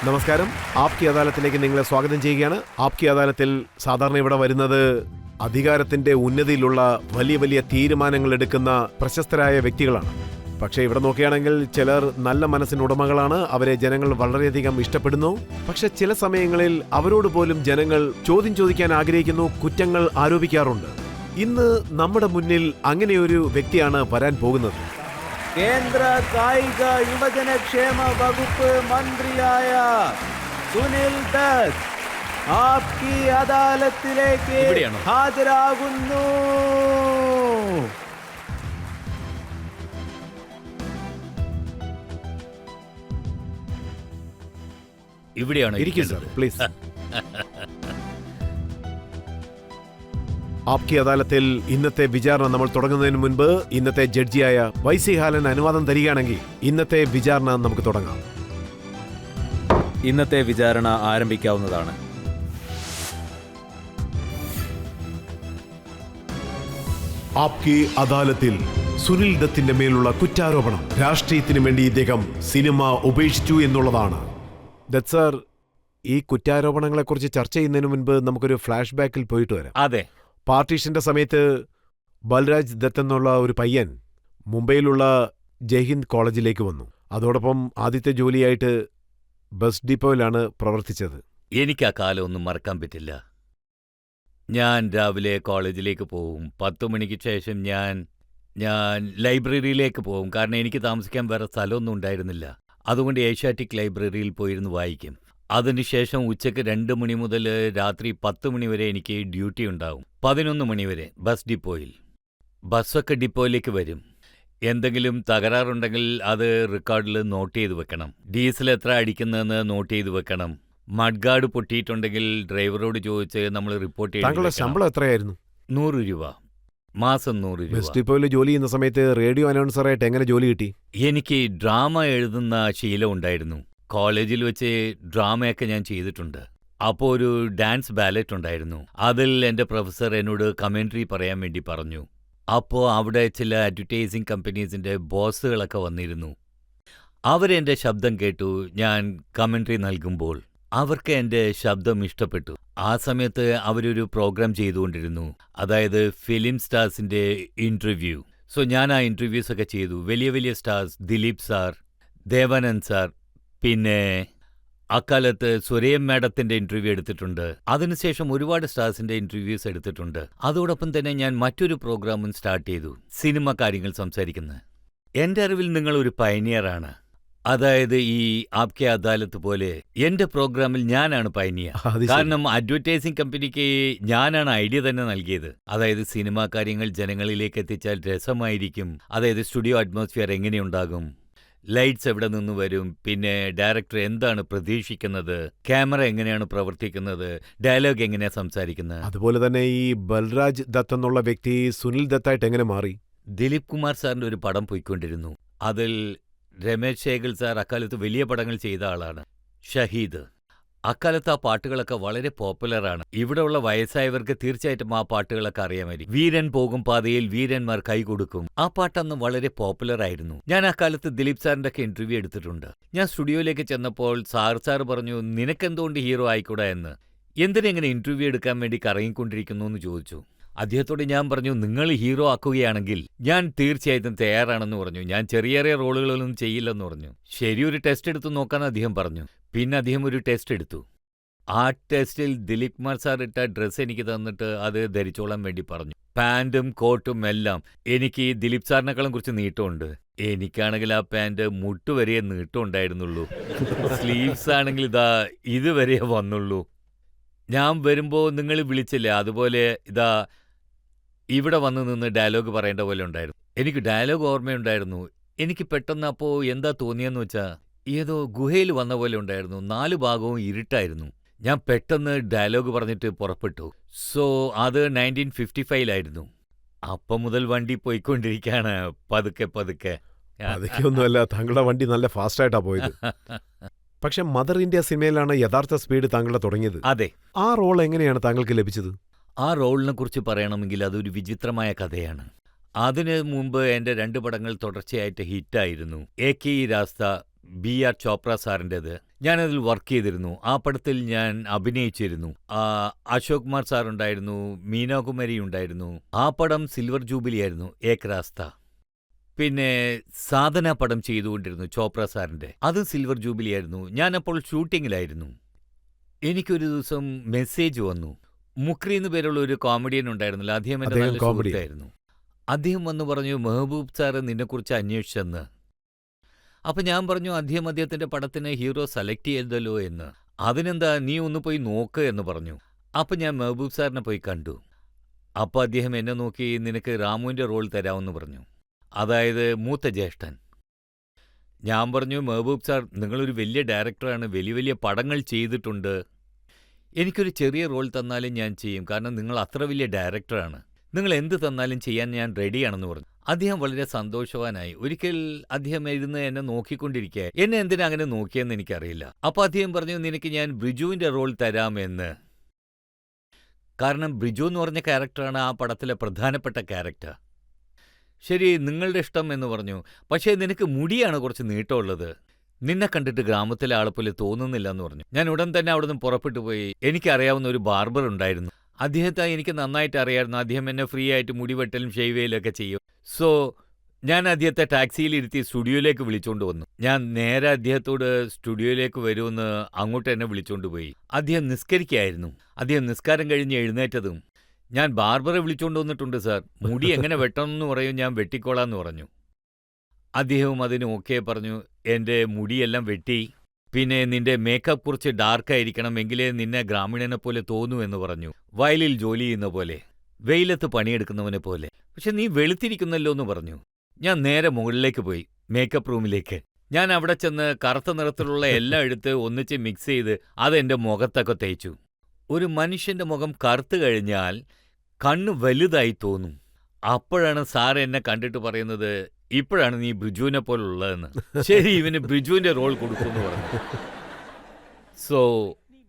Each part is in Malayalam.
നമസ്കാരം. ആപ്കി അദാലത്തിലേക്ക് നിങ്ങളെ സ്വാഗതം ചെയ്യുകയാണ്. ആപ്കി അദാലത്തിൽ സാധാരണ ഇവിടെ വരുന്നത് അധികാരത്തിന്റെ ഉന്നതിയിലുള്ള വലിയ വലിയ തീരുമാനങ്ങൾ എടുക്കുന്ന പ്രശസ്തരായ വ്യക്തികളാണ്. പക്ഷേ ഇവിടെ നോക്കുകയാണെങ്കിൽ ചിലർ നല്ല മനസ്സിനുടമകളാണ്. അവരെ ജനങ്ങൾ വളരെയധികം ഇഷ്ടപ്പെടുന്നു. പക്ഷെ ചില സമയങ്ങളിൽ അവരോട് പോലും ജനങ്ങൾ ചോദ്യം ചോദിക്കാൻ ആഗ്രഹിക്കുന്നു, കുറ്റങ്ങൾ ആരോപിക്കാറുണ്ട്. ഇന്ന് നമ്മുടെ മുന്നിൽ അങ്ങനെയൊരു വ്യക്തിയാണ് വരാൻ പോകുന്നത്. കേന്ദ്ര കായിക യുവജനക്ഷേമ വകുപ്പ് മന്ത്രിയായ സുനിൽ ദത്ത് ആപ്കി അദാലത്തിലേക്ക് ഹാജരാകുന്നു. ഇവിടെയാണ് പ്ലീസ്. ആപ്കി അദാലത്തിൽ ഇന്നത്തെ വിചാരണ നമ്മൾ തുടങ്ങുന്നതിന് മുൻപ് ഇന്നത്തെ ജഡ്ജിയായ വൈസി ഹാലൻ അനുവാദം തരികയാണെങ്കിൽ ഇന്നത്തെ വിചാരണ നമുക്ക് തുടങ്ങാം. ഇന്നത്തെ വിചാരണ ആരംഭിക്കാവുന്നതാണ്. ആപ്കി അദാലത്തിൽ സുനിൽ ദത്തിന്റെ മേലുള്ള കുറ്റാരോപണം രാഷ്ട്രീയത്തിന് വേണ്ടി ഇദ്ദേഹം സിനിമ ഉപേക്ഷിച്ചു എന്നുള്ളതാണ്. ദത്ത് സാർ, ഈ കുറ്റാരോപണങ്ങളെക്കുറിച്ച് ചർച്ച ചെയ്യുന്നതിന് മുൻപ് നമുക്കൊരു ഫ്ലാഷ് ബാക്കിൽ പോയിട്ട് വരാം. അതെ, പാർട്ടീഷന്റെ സമയത്ത് ബൽരാജ് ദത്ത് എന്നുള്ള ഒരു പയ്യൻ മുംബൈയിലുള്ള ജയ്ഹിന്ദ് കോളേജിലേക്ക് വന്നു. അതോടൊപ്പം ആദ്യത്തെ ജോലിയായിട്ട് ബസ് ഡിപ്പോയിലാണ് പ്രവർത്തിച്ചത്. എനിക്ക് ആ കാലം ഒന്നും മറക്കാൻ പറ്റില്ല. ഞാൻ രാവിലെ കോളേജിലേക്ക് പോവും. 10 മണിക്ക് ശേഷം ഞാൻ ലൈബ്രറിയിലേക്ക് പോവും. കാരണം എനിക്ക് താമസിക്കാൻ വേറെ സ്ഥലമൊന്നും ഉണ്ടായിരുന്നില്ല. അതുകൊണ്ട് ഏഷ്യാറ്റിക് ലൈബ്രറിയിൽ പോയിരുന്ന് വായിക്കും. അതിനുശേഷം ഉച്ചയ്ക്ക് 2 മണി മുതൽ രാത്രി 10 മണി വരെ എനിക്ക് ഡ്യൂട്ടി ഉണ്ടാവും. 11 മണി വരെ ബസ് ഡിപ്പോയിൽ. ബസ്സൊക്കെ ഡിപ്പോയിലേക്ക് വരും. എന്തെങ്കിലും തകരാറുണ്ടെങ്കിൽ അത് റെക്കോർഡിൽ നോട്ട് ചെയ്ത് വെക്കണം. ഡീസൽ എത്ര അടിക്കുന്നതെന്ന് നോട്ട് ചെയ്ത് വെക്കണം. മഡ്ഗാർഡ് പൊട്ടിയിട്ടുണ്ടെങ്കിൽ ഡ്രൈവറോട് ചോദിച്ച് നമ്മൾ റിപ്പോർട്ട് ചെയ്യണം. താങ്കളുടെ ശമ്പളം എത്രയായിരുന്നു? 100 രൂപ. മാസം 100 രൂപ. ബസ് ഡിപ്പോയിൽ ജോലി ചെയ്യുന്ന സമയത്ത് റേഡിയോ അനൗൺസറായിട്ട് എങ്ങനെ ജോലി കിട്ടി? എനിക്ക് ഡ്രാമ എഴുതുന്ന ശീലം ഉണ്ടായിരുന്നു. കോളേജിൽ വെച്ച് ഡ്രാമയൊക്കെ ഞാൻ ചെയ്തിട്ടുണ്ട്. അപ്പോൾ ഒരു ഡാൻസ് ബാലറ്റ് ഉണ്ടായിരുന്നു. അതിൽ എൻ്റെ പ്രൊഫസർ എന്നോട് കമൻട്രി പറയാൻ വേണ്ടി പറഞ്ഞു. അപ്പോൾ അവിടെ ചില അഡ്വർടൈസിംഗ് കമ്പനീസിൻ്റെ ബോസുകളൊക്കെ വന്നിരുന്നു. അവരെൻ്റെ ശബ്ദം കേട്ടു ഞാൻ കമൻട്രി നൽകുമ്പോൾ. അവർക്ക് എൻ്റെ ശബ്ദം ഇഷ്ടപ്പെട്ടു. ആ സമയത്ത് അവരൊരു പ്രോഗ്രാം ചെയ്തുകൊണ്ടിരുന്നു, അതായത് ഫിലിം സ്റ്റാർസിൻ്റെ ഇൻ്റർവ്യൂ. സോ ഞാൻ ആ ഇൻ്റർവ്യൂസൊക്കെ ചെയ്തു. വലിയ വലിയ stars, Dileep sir, Devanand sir, പിന്നെ അക്കാലത്ത് സുരേം മാഡത്തിന്റെ ഇന്റർവ്യൂ എടുത്തിട്ടുണ്ട്. അതിനുശേഷം ഒരുപാട് സ്റ്റാർസിന്റെ ഇന്റർവ്യൂസ് എടുത്തിട്ടുണ്ട്. അതോടൊപ്പം തന്നെ ഞാൻ മറ്റൊരു പ്രോഗ്രാമും സ്റ്റാർട്ട് ചെയ്തു, സിനിമ കാര്യങ്ങൾ സംസാരിക്കുന്നത്. എന്റെ അറിവിൽ നിങ്ങൾ ഒരു പയനിയറാണ്. അതായത് ഈ ആപ്കി അദാലത്ത് പോലെ എന്റെ പ്രോഗ്രാമിൽ ഞാനാണ് പയനിയർ. കാരണം അഡ്വർടൈസിംഗ് കമ്പനിക്ക് ഞാനാണ് ഐഡിയ തന്നെ നൽകിയത്. അതായത് സിനിമാ കാര്യങ്ങൾ ജനങ്ങളിലേക്ക് എത്തിച്ചാൽ രസമായിരിക്കും. അതായത് സ്റ്റുഡിയോ അറ്റ്മോസ്ഫിയർ എങ്ങനെയുണ്ടാകും, ലൈറ്റ്സ് എവിടെ നിന്ന് വരും, പിന്നെ ഡയറക്ടർ എന്താണ് പ്രതീക്ഷിക്കുന്നത്, ക്യാമറ എങ്ങനെയാണ് പ്രവർത്തിക്കുന്നത്, ഡയലോഗ് എങ്ങനെയാണ് സംസാരിക്കുന്നത്. അതുപോലെ തന്നെ ഈ ബൽരാജ് ദത്ത് എന്നുള്ള വ്യക്തി സുനിൽ ദത്തായിട്ട് എങ്ങനെ മാറി? ദിലീപ് കുമാർ സാറിന്റെ ഒരു പടം പോയിക്കൊണ്ടിരുന്നു. അതിൽ രമേശ് ശേഖൽ സാർ അക്കാലത്ത് വലിയ പടങ്ങൾ ചെയ്ത ആളാണ്. ഷഹീദ്. അക്കാലത്ത് ആ പാട്ടുകളൊക്കെ വളരെ പോപ്പുലറാണ്. ഇവിടെയുള്ള വയസ്സായവർക്ക് തീർച്ചയായിട്ടും ആ പാട്ടുകളൊക്കെ അറിയാമായിരിക്കും. വീരൻ പോകും പാതയിൽ വീരന്മാർ കൈകൊടുക്കും. ആ പാട്ടന്ന് വളരെ പോപ്പുലറായിരുന്നു. ഞാൻ ആ കാലത്ത് ദിലീപ് സാറിന്റെ ഒക്കെ ഇന്റർവ്യൂ എടുത്തിട്ടുണ്ട്. ഞാൻ സ്റ്റുഡിയോയിലേക്ക് ചെന്നപ്പോൾ സാർ പറഞ്ഞു, നിനക്കെന്തുകൊണ്ട് ഹീറോ ആയിക്കൂടാ എന്ന്. എന്തിനെങ്ങനെ ഇന്റർവ്യൂ എടുക്കാൻ വേണ്ടി കറങ്ങിക്കൊണ്ടിരിക്കുന്നു എന്ന് ചോദിച്ചു. അദ്ദേഹത്തോട് ഞാൻ പറഞ്ഞു, നിങ്ങൾ ഹീറോ ആക്കുകയാണെങ്കിൽ ഞാൻ തീർച്ചയായിട്ടും തയ്യാറാണെന്ന് പറഞ്ഞു. ഞാൻ ചെറിയ ചെറിയ റോളുകളൊന്നും ചെയ്യില്ലെന്ന് പറഞ്ഞു. ശരി, ഒരു ടെസ്റ്റ് എടുത്ത് നോക്കാമെന്ന് അദ്ദേഹം പറഞ്ഞു. പിന്നെ അദ്ദേഹം ഒരു ടെസ്റ്റ് എടുത്തു. ആ ടെസ്റ്റിൽ ദിലീപ് കുമാർ സാർ ഇട്ട ഡ്രസ്സ് എനിക്ക് തന്നിട്ട് അത് ധരിച്ചോളാൻ വേണ്ടി പറഞ്ഞു. പാൻറ്റും കോട്ടും എല്ലാം. എനിക്ക് ദിലീപ് സാറിനേക്കാളും കുറച്ച് നീട്ടമുണ്ട്. എനിക്കാണെങ്കിൽ ആ പാൻറ് മുട്ടുവരെ നീട്ടം ഉണ്ടായിരുന്നുള്ളൂ. സ്ലീവ്സ് ആണെങ്കിൽ ഇതാ ഇതുവരെ വന്നുള്ളൂ. ഞാൻ വരുമ്പോൾ നിങ്ങൾ വിളിച്ചില്ലേ, അതുപോലെ ഇതാ ഇവിടെ വന്ന് നിന്ന് ഡയലോഗ് പറയേണ്ട പോലെ ഉണ്ടായിരുന്നു. എനിക്ക് ഡയലോഗ് ഓർമ്മയുണ്ടായിരുന്നു. എനിക്ക് പെട്ടെന്ന് അപ്പോൾ എന്താ തോന്നിയെന്ന് വെച്ചാൽ ഏതോ ഗുഹയിൽ വന്ന പോലെ ഉണ്ടായിരുന്നു. 4 ഭാഗവും ഇരുട്ടായിരുന്നു. ഞാൻ പെട്ടെന്ന് ഡയലോഗ് പറഞ്ഞിട്ട് പുറപ്പെട്ടു. സോ അത് 1955 അപ്പം മുതൽ വണ്ടി പോയിക്കൊണ്ടിരിക്കുകയാണ്, പതുക്കെ പതുക്കെ. അതൊക്കെയൊന്നുമല്ല, താങ്കളുടെ വണ്ടി നല്ല ഫാസ്റ്റായിട്ടാണ് പോയത്. പക്ഷെ മദർ ഇന്ത്യ സിനിമയിലാണ് യഥാർത്ഥ സ്പീഡ് താങ്കളുടെ തുടങ്ങിയത്. അതെ. ആ റോൾ എങ്ങനെയാണ് താങ്കൾക്ക് ലഭിച്ചത്? ആ റോളിനെ കുറിച്ച് പറയണമെങ്കിൽ അതൊരു വിചിത്രമായ കഥയാണ്. അതിനു മുമ്പ് എൻ്റെ 2 പടങ്ങൾ തുടർച്ചയായിട്ട് ഹിറ്റായിരുന്നു. Ek Hi Raasta, B R Chopra സാറിൻ്റെത്. ഞാനതിൽ വർക്ക് ചെയ്തിരുന്നു. ആ പടത്തിൽ ഞാൻ അഭിനയിച്ചിരുന്നു. അശോക് കുമാർ സാർ ഉണ്ടായിരുന്നു, മീനാകുമാരി ഉണ്ടായിരുന്നു. ആ പടം സിൽവർ ജൂബിലി ആയിരുന്നു, ഏക് രാസ്ത. പിന്നെ സാധന പടം ചെയ്തുകൊണ്ടിരുന്നു ചോപ്ര സാറിന്റെ, അതും സിൽവർ ജൂബിലി ആയിരുന്നു. ഞാനപ്പോൾ ഷൂട്ടിങ്ങിലായിരുന്നു. എനിക്കൊരു ദിവസം മെസ്സേജ് വന്നു. മുക്രി എന്ന് പേരുള്ള ഒരു കോമഡിയൻ ഉണ്ടായിരുന്നില്ല, അദ്ദേഹം എൻ്റെ അദ്ദേഹം നല്ല comedian. സുഹൃത്തായിരുന്നു. അദ്ദേഹം വന്ന് പറഞ്ഞു, മെഹബൂബ് സാറ് നിന്നെക്കുറിച്ച് അന്വേഷിച്ചെന്ന്. അപ്പം ഞാൻ പറഞ്ഞു, അദ്ദേഹത്തിൻ്റെ പടത്തിന് ഹീറോ സെലക്ട് ചെയ്തല്ലോ എന്ന്. അതിനെന്താ, നീ ഒന്ന് പോയി നോക്ക് എന്ന് പറഞ്ഞു. അപ്പം ഞാൻ മെഹബൂബ് സാറിനെ പോയി കണ്ടു. അപ്പോൾ അദ്ദേഹം എന്നെ നോക്കി, നിനക്ക് രാമുവിൻ്റെ റോൾ തരാമെന്ന് പറഞ്ഞു, അതായത് മൂത്ത ജ്യേഷ്ഠൻ. ഞാൻ പറഞ്ഞു, മെഹബൂബ് സാർ, നിങ്ങളൊരു വലിയ ഡയറക്ടറാണ്, വലിയ വലിയ പടങ്ങൾ ചെയ്തിട്ടുണ്ട്. എനിക്കൊരു ചെറിയ റോൾ തന്നാലും ഞാൻ ചെയ്യും, കാരണം നിങ്ങൾ അത്ര വലിയ ഡയറക്ടറാണ്. നിങ്ങൾ എന്ത് തന്നാലും ചെയ്യാൻ ഞാൻ റെഡിയാണെന്ന് പറഞ്ഞു. അദ്ദേഹം വളരെ സന്തോഷവാനായി. ഒരിക്കൽ അദ്ദേഹം ഇരുന്ന് എന്നെ നോക്കിക്കൊണ്ടിരിക്കുക. എന്നെ എന്തിനാ അങ്ങനെ നോക്കിയെന്ന് എനിക്കറിയില്ല. അപ്പോൾ അദ്ദേഹം പറഞ്ഞു, നിനക്ക് ഞാൻ ബ്രിജുവിൻ്റെ റോൾ തരാമെന്ന്. കാരണം ബ്രിജു എന്ന് പറഞ്ഞ ക്യാരക്ടറാണ് ആ പടത്തിലെ പ്രധാനപ്പെട്ട ക്യാരക്ടർ. ശരി, നിങ്ങളുടെ ഇഷ്ടം എന്ന് പറഞ്ഞു. പക്ഷേ നിനക്ക് മുടിയാണ് കുറച്ച് നീട്ടമുള്ളത്, നിന്നെ കണ്ടിട്ട് ഗ്രാമത്തിലെ ആളെ പോലെ തോന്നുന്നില്ല എന്ന് പറഞ്ഞു. ഞാൻ ഉടൻ തന്നെ അവിടെ നിന്ന് പുറപ്പെട്ടു പോയി. എനിക്കറിയാവുന്ന ഒരു ബാർബർ ഉണ്ടായിരുന്നു. അദ്ദേഹത്തെ എനിക്ക് നന്നായിട്ട് അറിയാമായിരുന്നു. അദ്ദേഹം എന്നെ ഫ്രീ ആയിട്ട് മുടി വെട്ടലും ഷേവ് ചെയ്യലൊക്കെ ചെയ്യും. സോ ഞാൻ അദ്ദേഹത്തെ ടാക്സിയിൽ ഇരുത്തി സ്റ്റുഡിയോയിലേക്ക് വിളിച്ചുകൊണ്ട് വന്നു. ഞാൻ നേരെ അദ്ദേഹത്തോട് സ്റ്റുഡിയോയിലേക്ക് വരുമെന്ന് അങ്ങോട്ട് എന്നെ വിളിച്ചുകൊണ്ട് പോയി. അദ്ദേഹം നിസ്കരിക്കുകയായിരുന്നു. അദ്ദേഹം നിസ്കാരം കഴിഞ്ഞ് എഴുന്നേറ്റതും, ഞാൻ ബാർബറെ വിളിച്ചുകൊണ്ട് വന്നിട്ടുണ്ട് സാർ, മുടി എങ്ങനെ വെട്ടണം എന്ന് പറയും, ഞാൻ വെട്ടിക്കോളാം എന്ന് പറഞ്ഞു. അദ്ദേഹവും അതിന് ഓക്കെ പറഞ്ഞു. എൻ്റെ മുടിയെല്ലാം വെട്ടി. പിന്നെ നിന്റെ മേക്കപ്പ് കുറച്ച് ഡാർക്കായിരിക്കണം, എങ്കിലേ നിന്നെ ഗ്രാമീണനെ പോലെ തോന്നൂ എന്ന് പറഞ്ഞു. വയലിൽ ജോലി ചെയ്യുന്ന പോലെ, വെയിലത്ത് പണിയെടുക്കുന്നവനെ പോലെ. പക്ഷെ നീ വെളുത്തിരിക്കുന്നല്ലോ എന്ന് പറഞ്ഞു. ഞാൻ നേരെ മുകളിലേക്ക് പോയി, മേക്കപ്പ് റൂമിലേക്ക്. ഞാൻ അവിടെ ചെന്ന് കറുത്ത നിറത്തിലുള്ള എല്ലാം എടുത്ത് ഒന്നിച്ച് മിക്സ് ചെയ്ത് അതെൻ്റെ മുഖത്തൊക്കെ തേച്ചു. ഒരു മനുഷ്യൻ്റെ മുഖം കറുത്തു കഴിഞ്ഞാൽ കണ്ണ് വലുതായി തോന്നും. അപ്പോഴാണ് സാർ എന്നെ കണ്ടിട്ട് പറയുന്നത്, ഇപ്പോഴാണ് നീ ബ്രിജുവിനെ പോലുള്ളതെന്ന്. ശരി, ഇവന് ബ്രിജുവിൻ്റെ റോൾ കൊടുക്കുമെന്ന് പറഞ്ഞു. സോ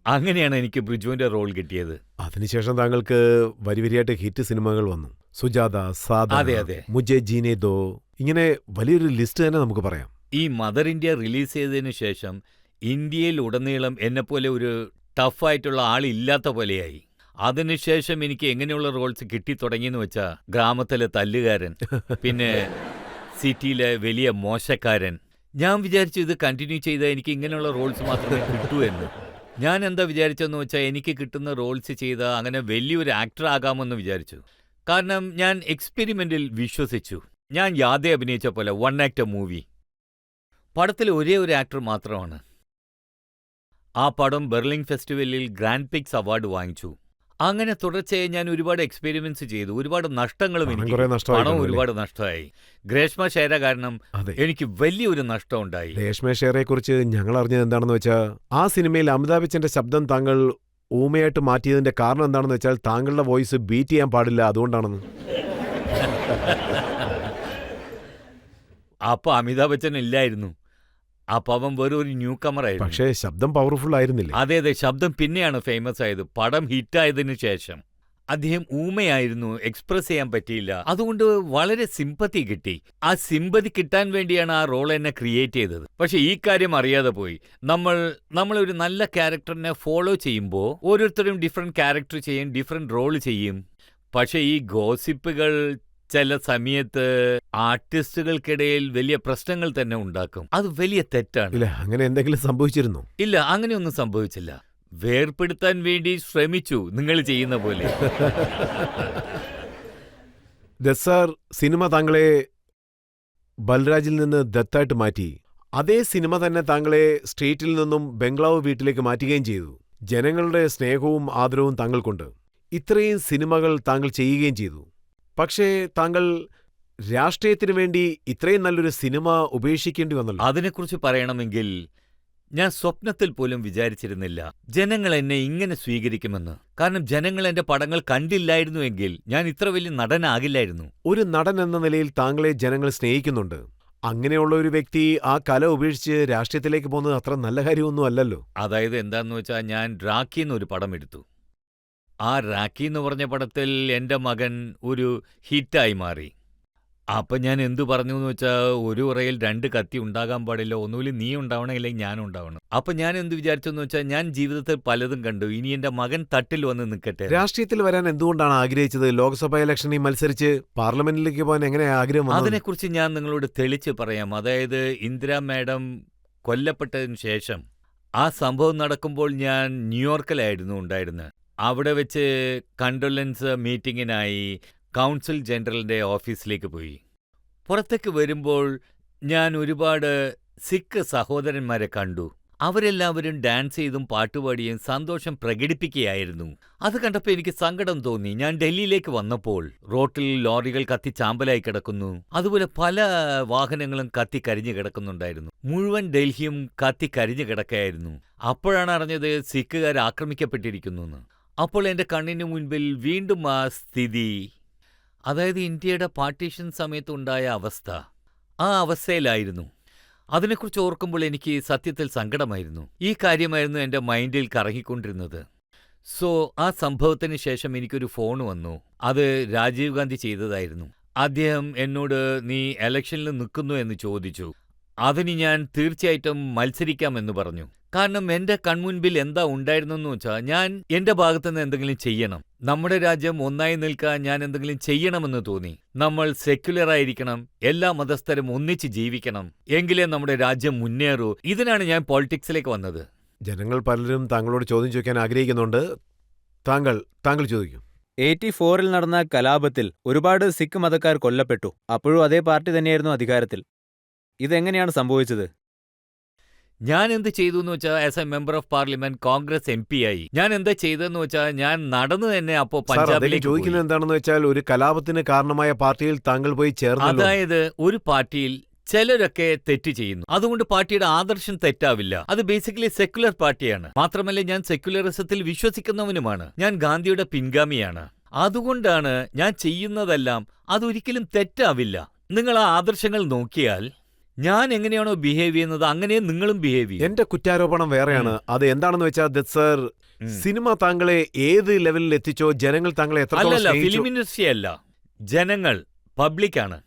അങ്ങനെയാണ് എനിക്ക് ബ്രിജുവിൻ്റെ റോൾ കിട്ടിയത്. അതിനുശേഷം താങ്കൾക്ക് വരിവരിയായിട്ട് ഹിറ്റ് സിനിമകൾ വന്നു. സുജാത, സാധന, അതെ, അതെ. മുജെ ജീനെ ദോ, ഇങ്ങനെ വലിയൊരു ലിസ്റ്റ് തന്നെ നമുക്ക് പറയാം. ഈ മദർ ഇന്ത്യ റിലീസ് ചെയ്തതിന് ശേഷം ഇന്ത്യയിൽ ഉടനീളം എന്നെപ്പോലെ ഒരു ടഫായിട്ടുള്ള ആളില്ലാത്ത പോലെയായി. അതിനുശേഷം എനിക്ക് എങ്ങനെയുള്ള റോൾസ് കിട്ടിത്തുടങ്ങിയെന്ന് വെച്ചാൽ, ഗ്രാമത്തിലെ തല്ലുകാരൻ, പിന്നെ സിറ്റിയിലെ വലിയ മോശക്കാരൻ. ഞാൻ വിചാരിച്ചു ഇത് കണ്ടിന്യൂ ചെയ്താൽ എനിക്ക് ഇങ്ങനെയുള്ള റോൾസ് മാത്രമേ കിട്ടൂ എന്ന്. ഞാൻ എന്താ വിചാരിച്ചതെന്ന് വെച്ചാൽ, എനിക്ക് കിട്ടുന്ന റോൾസ് ചെയ്താൽ അങ്ങനെ വലിയൊരു ആക്ടർ ആകാമെന്ന് വിചാരിച്ചു. കാരണം ഞാൻ എക്സ്പെരിമെൻറ്റിൽ വിശ്വസിച്ചു. ഞാൻ യാദേ അഭിനയിച്ച പോലെ വൺ ആക്ടർ മൂവി. പടത്തിൽ ഒരേ ഒരു ആക്ടർ മാത്രമാണ്. ആ പടം ബെർലിൻ ഫെസ്റ്റിവലിൽ ഗ്രാൻഡ് പിക്സ് അവാർഡ് വാങ്ങിച്ചു. അങ്ങനെ തുടർച്ചയായി ഞാൻ ഒരുപാട് എക്സ്പെരിമെന്റ്സ് ചെയ്തു. ഒരുപാട് നഷ്ടങ്ങളും പണം എനിക്ക് കുറേ നഷ്ടമായി പണം കാണും ഒരുപാട് നഷ്ടമായി. ഗ്രേഷ്മ ഷെയർ കാരണം അതെ. എനിക്ക് വലിയൊരു നഷ്ടം ഉണ്ടായി. രേഷ്മ ഷെയറെ കുറിച്ച് ഞങ്ങൾ അറിഞ്ഞത് എന്താണെന്ന് വെച്ചാൽ, ആ സിനിമയിൽ അമിതാഭ് ബച്ചന്റെ ശബ്ദം താങ്കൾ ഊമയായിട്ട് മാറ്റിയതിന്റെ കാരണം എന്താണെന്ന് വെച്ചാൽ, താങ്കളുടെ വോയിസ് ബീറ്റ് ചെയ്യാൻ പാടില്ല, അതുകൊണ്ടാണെന്ന്. അപ്പൊ അമിതാഭ് ബച്ചൻ ഇല്ലായിരുന്നു. അപ്പൊ അവൻ വെറും ഒരു ന്യൂ കമറായിരുന്നു. പക്ഷേ ശബ്ദം പവർഫുൾ ആയിരുന്നില്ലേ? അതെ, ശബ്ദം പിന്നെയാണ് ഫേമസ് ആയത്, പടം ഹിറ്റായതിനു ശേഷം. അദ്ദേഹം ഊമയായിരുന്നു, എക്സ്പ്രസ് ചെയ്യാൻ പറ്റിയില്ല. അതുകൊണ്ട് വളരെ സിമ്പതി കിട്ടി. ആ സിമ്പതി കിട്ടാൻ വേണ്ടിയാണ് ആ റോൾ എന്നെ ക്രിയേറ്റ് ചെയ്തത്. പക്ഷെ ഈ കാര്യം അറിയാതെ പോയി. നമ്മളൊരു നല്ല ക്യാരക്ടറിനെ ഫോളോ ചെയ്യുമ്പോൾ ഓരോരുത്തരും ഡിഫറെന്റ് ക്യാരക്ടർ ചെയ്യും, ഡിഫറെന്റ് റോൾ ചെയ്യും. പക്ഷെ ഈ ഗോസിപ്പുകൾ ചില സമയത്ത് ആർട്ടിസ്റ്റുകൾക്കിടയിൽ വലിയ പ്രശ്നങ്ങൾ തന്നെ ഉണ്ടാക്കും. അത് വലിയ തെറ്റാണ്. ഇല്ല, അങ്ങനെ എന്തെങ്കിലും സംഭവിച്ചിരുന്നോ? ഇല്ല, അങ്ങനെയൊന്നും സംഭവിച്ചില്ല. വേർപെടുത്താൻ വേണ്ടി ശ്രമിച്ചു, നിങ്ങൾ ചെയ്യുന്ന പോലെ. ദസാർ സിനിമ താങ്കളെ ബൽരാജിൽ നിന്ന് ദത്തായിട്ട് മാറ്റി. അതേ സിനിമ തന്നെ താങ്കളെ സ്ട്രീറ്റിൽ നിന്നും ബംഗ്ലാവ് വീട്ടിലേക്ക് മാറ്റുകയും ചെയ്തു. ജനങ്ങളുടെ സ്നേഹവും ആദരവും താങ്കൾക്കുണ്ട്. ഇത്രയും സിനിമകൾ താങ്കൾ ചെയ്യുകയും ചെയ്തു. പക്ഷേ താങ്കൾ രാഷ്ട്രീയത്തിന് വേണ്ടി ഇത്രയും നല്ലൊരു സിനിമ ഉപേക്ഷിക്കേണ്ടി വന്നല്ലോ. അതിനെക്കുറിച്ച് പറയണമെങ്കിൽ, ഞാൻ സ്വപ്നത്തിൽ പോലും വിചാരിച്ചിരുന്നില്ല ജനങ്ങൾ എന്നെ ഇങ്ങനെ സ്വീകരിക്കുമെന്ന്. കാരണം ജനങ്ങൾ എന്റെ പടങ്ങൾ കണ്ടില്ലായിരുന്നുവെങ്കിൽ ഞാൻ ഇത്ര വലിയ നടനാകില്ലായിരുന്നു. ഒരു നടൻ എന്ന നിലയിൽ താങ്കളെ ജനങ്ങൾ സ്നേഹിക്കുന്നുണ്ട്. അങ്ങനെയുള്ള ഒരു വ്യക്തി ആ കല ഉപേക്ഷിച്ച് രാഷ്ട്രീയത്തിലേക്ക് പോകുന്നത് അത്ര നല്ല കാര്യമൊന്നും അല്ലല്ലോ. അതായത് എന്താന്ന് വെച്ചാൽ, ഞാൻ രാഖി എന്നൊരു പടം എടുത്തു. ആ രാഖി എന്ന് പറഞ്ഞ പടത്തിൽ എൻ്റെ മകൻ ഒരു ഹിറ്റായി മാറി. അപ്പൊ ഞാൻ എന്തു പറഞ്ഞു എന്ന് വെച്ചാൽ ഒരു ഉറയിൽ രണ്ട് കത്തി ഉണ്ടാകാൻ പാടില്ല, ഒന്നുമില്ല നീ ഉണ്ടാവണം ഇല്ലെങ്കിൽ ഞാൻ ഉണ്ടാവണം. അപ്പൊ ഞാൻ എന്ത് വിചാരിച്ചെന്ന് വെച്ചാൽ ഞാൻ ജീവിതത്തിൽ പലതും കണ്ടു, ഇനി എന്റെ മകൻ തട്ടിൽ വന്ന് നിൽക്കട്ടെ. രാഷ്ട്രീയത്തിൽ വരാൻ എന്തുകൊണ്ടാണ് ആഗ്രഹിച്ചത്? ലോക്സഭാ ഇലക്ഷനിൽ മത്സരിച്ച് പാർലമെന്റിലേക്ക് പോകാൻ എങ്ങനെ ആഗ്രഹം വന്നത്? അതിനെക്കുറിച്ച് ഞാൻ നിങ്ങളോട് തെളിച്ച് പറയാം. അതായത് ഇന്ദിരാ മാഡം കൊല്ലപ്പെട്ടതിന് ശേഷം ആ സംഭവം നടക്കുമ്പോൾ ഞാൻ ന്യൂയോർക്കിലായിരുന്നു ഉണ്ടായിരുന്നത്. അവിടെ വെച്ച് കണ്ടോലൻസ് മീറ്റിങ്ങിനായി കൗൺസിൽ ജനറലിന്റെ ഓഫീസിലേക്ക് പോയി. പുറത്തേക്ക് വരുമ്പോൾ ഞാൻ ഒരുപാട് സിഖ് സഹോദരന്മാരെ കണ്ടു. അവരെല്ലാവരും ഡാൻസ് ചെയ്തും പാട്ടുപാടിയും സന്തോഷം പ്രകടിപ്പിക്കുകയായിരുന്നു. അത് കണ്ടപ്പോൾ എനിക്ക് സങ്കടം തോന്നി. ഞാൻ ഡൽഹിയിലേക്ക് വന്നപ്പോൾ റോട്ടിൽ ലോറികൾ കത്തി ചാമ്പലായി കിടക്കുന്നു, അതുപോലെ പല വാഹനങ്ങളും കത്തി കരിഞ്ഞു കിടക്കുന്നുണ്ടായിരുന്നു. മുഴുവൻ ഡൽഹിയും കത്തി കരിഞ്ഞു കിടക്കുകയായിരുന്നു. അപ്പോഴാണ് അറിഞ്ഞത് സിഖുകാർ ആക്രമിക്കപ്പെട്ടിരിക്കുന്നു എന്ന്. അപ്പോൾ എൻ്റെ കണ്ണിന് മുൻപിൽ വീണ്ടും ആ സ്ഥിതി, അതായത് ഇന്ത്യയുടെ പാർട്ടീഷൻ സമയത്തുണ്ടായ അവസ്ഥ, ആ അവസ്ഥയിലായിരുന്നു. അതിനെക്കുറിച്ച് ഓർക്കുമ്പോൾ എനിക്ക് സത്യത്തിൽ സങ്കടമായിരുന്നു. ഈ കാര്യമായിരുന്നു എൻ്റെ മൈൻഡിൽ കറങ്ങിക്കൊണ്ടിരുന്നത്. സോ ആ സംഭവത്തിന് ശേഷം എനിക്കൊരു ഫോൺ വന്നു. അത് രാജീവ് ഗാന്ധി ചെയ്തതായിരുന്നു. അദ്ദേഹം എന്നോട് നീ ഇലക്ഷനിൽ നിൽക്കുന്നു എന്ന് ചോദിച്ചു. അതിന് ഞാൻ തീർച്ചയായിട്ടും മത്സരിക്കാമെന്ന് പറഞ്ഞു. കാരണം എൻ്റെ കൺമുൻപിൽ എന്താ ഉണ്ടായിരുന്നെന്ന് വെച്ചാൽ ഞാൻ എൻ്റെ ഭാഗത്തുനിന്ന് എന്തെങ്കിലും ചെയ്യണം. നമ്മുടെ രാജ്യം ഒന്നായി നിൽക്കാൻ ഞാൻ എന്തെങ്കിലും ചെയ്യണമെന്ന് തോന്നി. നമ്മൾ സെക്യുലറായിരിക്കണം, എല്ലാ മതസ്ഥരും ഒന്നിച്ച് ജീവിക്കണം, എങ്കിലേ നമ്മുടെ രാജ്യം മുന്നേറൂ. ഇതിനാണ് ഞാൻ പോളിറ്റിക്സിലേക്ക് വന്നത്. ജനങ്ങൾ പലരും താങ്കളോട് ചോദ്യം ചോദിക്കാൻ ആഗ്രഹിക്കുന്നുണ്ട്. താങ്കൾ ചോദിക്കും. 84-ൽ നടന്ന കലാപത്തിൽ ഒരുപാട് സിഖ് മതക്കാർ കൊല്ലപ്പെട്ടു. അപ്പോഴും അതേ പാർട്ടി തന്നെയായിരുന്നു അധികാരത്തിൽ. ഇതെങ്ങനെയാണ് സംഭവിച്ചത്? ഞാൻ എന്ത് ചെയ്തു എന്ന് വെച്ചാൽ as A member of parliament Congress MP ആയി. ഞാൻ എന്താ ചെയ്തതെന്ന് വെച്ചാൽ ഞാൻ നടന്നു തന്നെ അപ്പോ പഞ്ചാബിലേക്ക് ചോദിക്കുന്നത് എന്താണെന്ന് വെച്ചാൽ ഒരു കലാപത്തിന് കാരണമായ പാർട്ടിയിൽ താങ്കൾ പോയി ചേർന്നു. അതായത് ഒരു പാർട്ടിയിൽ ചിലരൊക്കെ തെറ്റ് ചെയ്യുന്നു, അതുകൊണ്ട് പാർട്ടിയുടെ ആദർശം തെറ്റാവില്ല. അത് ബേസിക്കലി സെക്യുലർ പാർട്ടിയാണ്. മാത്രമല്ല ഞാൻ സെക്യുലറിസത്തിൽ വിശ്വസിക്കുന്നവനുമാണ്. ഞാൻ ഗാന്ധിയുടെ പിൻഗാമിയാണ്. അതുകൊണ്ടാണ് ഞാൻ ചെയ്യുന്നതെല്ലാം അതൊരിക്കലും തെറ്റാവില്ല. നിങ്ങൾ ആ ആദർശങ്ങൾ നോക്കിയാൽ ഞാൻ എങ്ങനെയാണോ ബിഹേവ് ചെയ്യുന്നത് അങ്ങനെ നിങ്ങളും ബിഹേവ് ചെയ്യും. എന്റെ കുറ്റാരോപണം വേറെയാണ്. അത് എന്താണെന്ന് വെച്ചാൽ ദത്ത് സർ, സിനിമ താങ്കളെ ഏത് ലെവലിൽ എത്തിച്ചോ, ജനങ്ങൾ താങ്കളെ അല്ലല്ല, ഫിലിം ഇൻഡസ്ട്രി അല്ല, ജനങ്ങൾ, പബ്ലിക്കാണ്.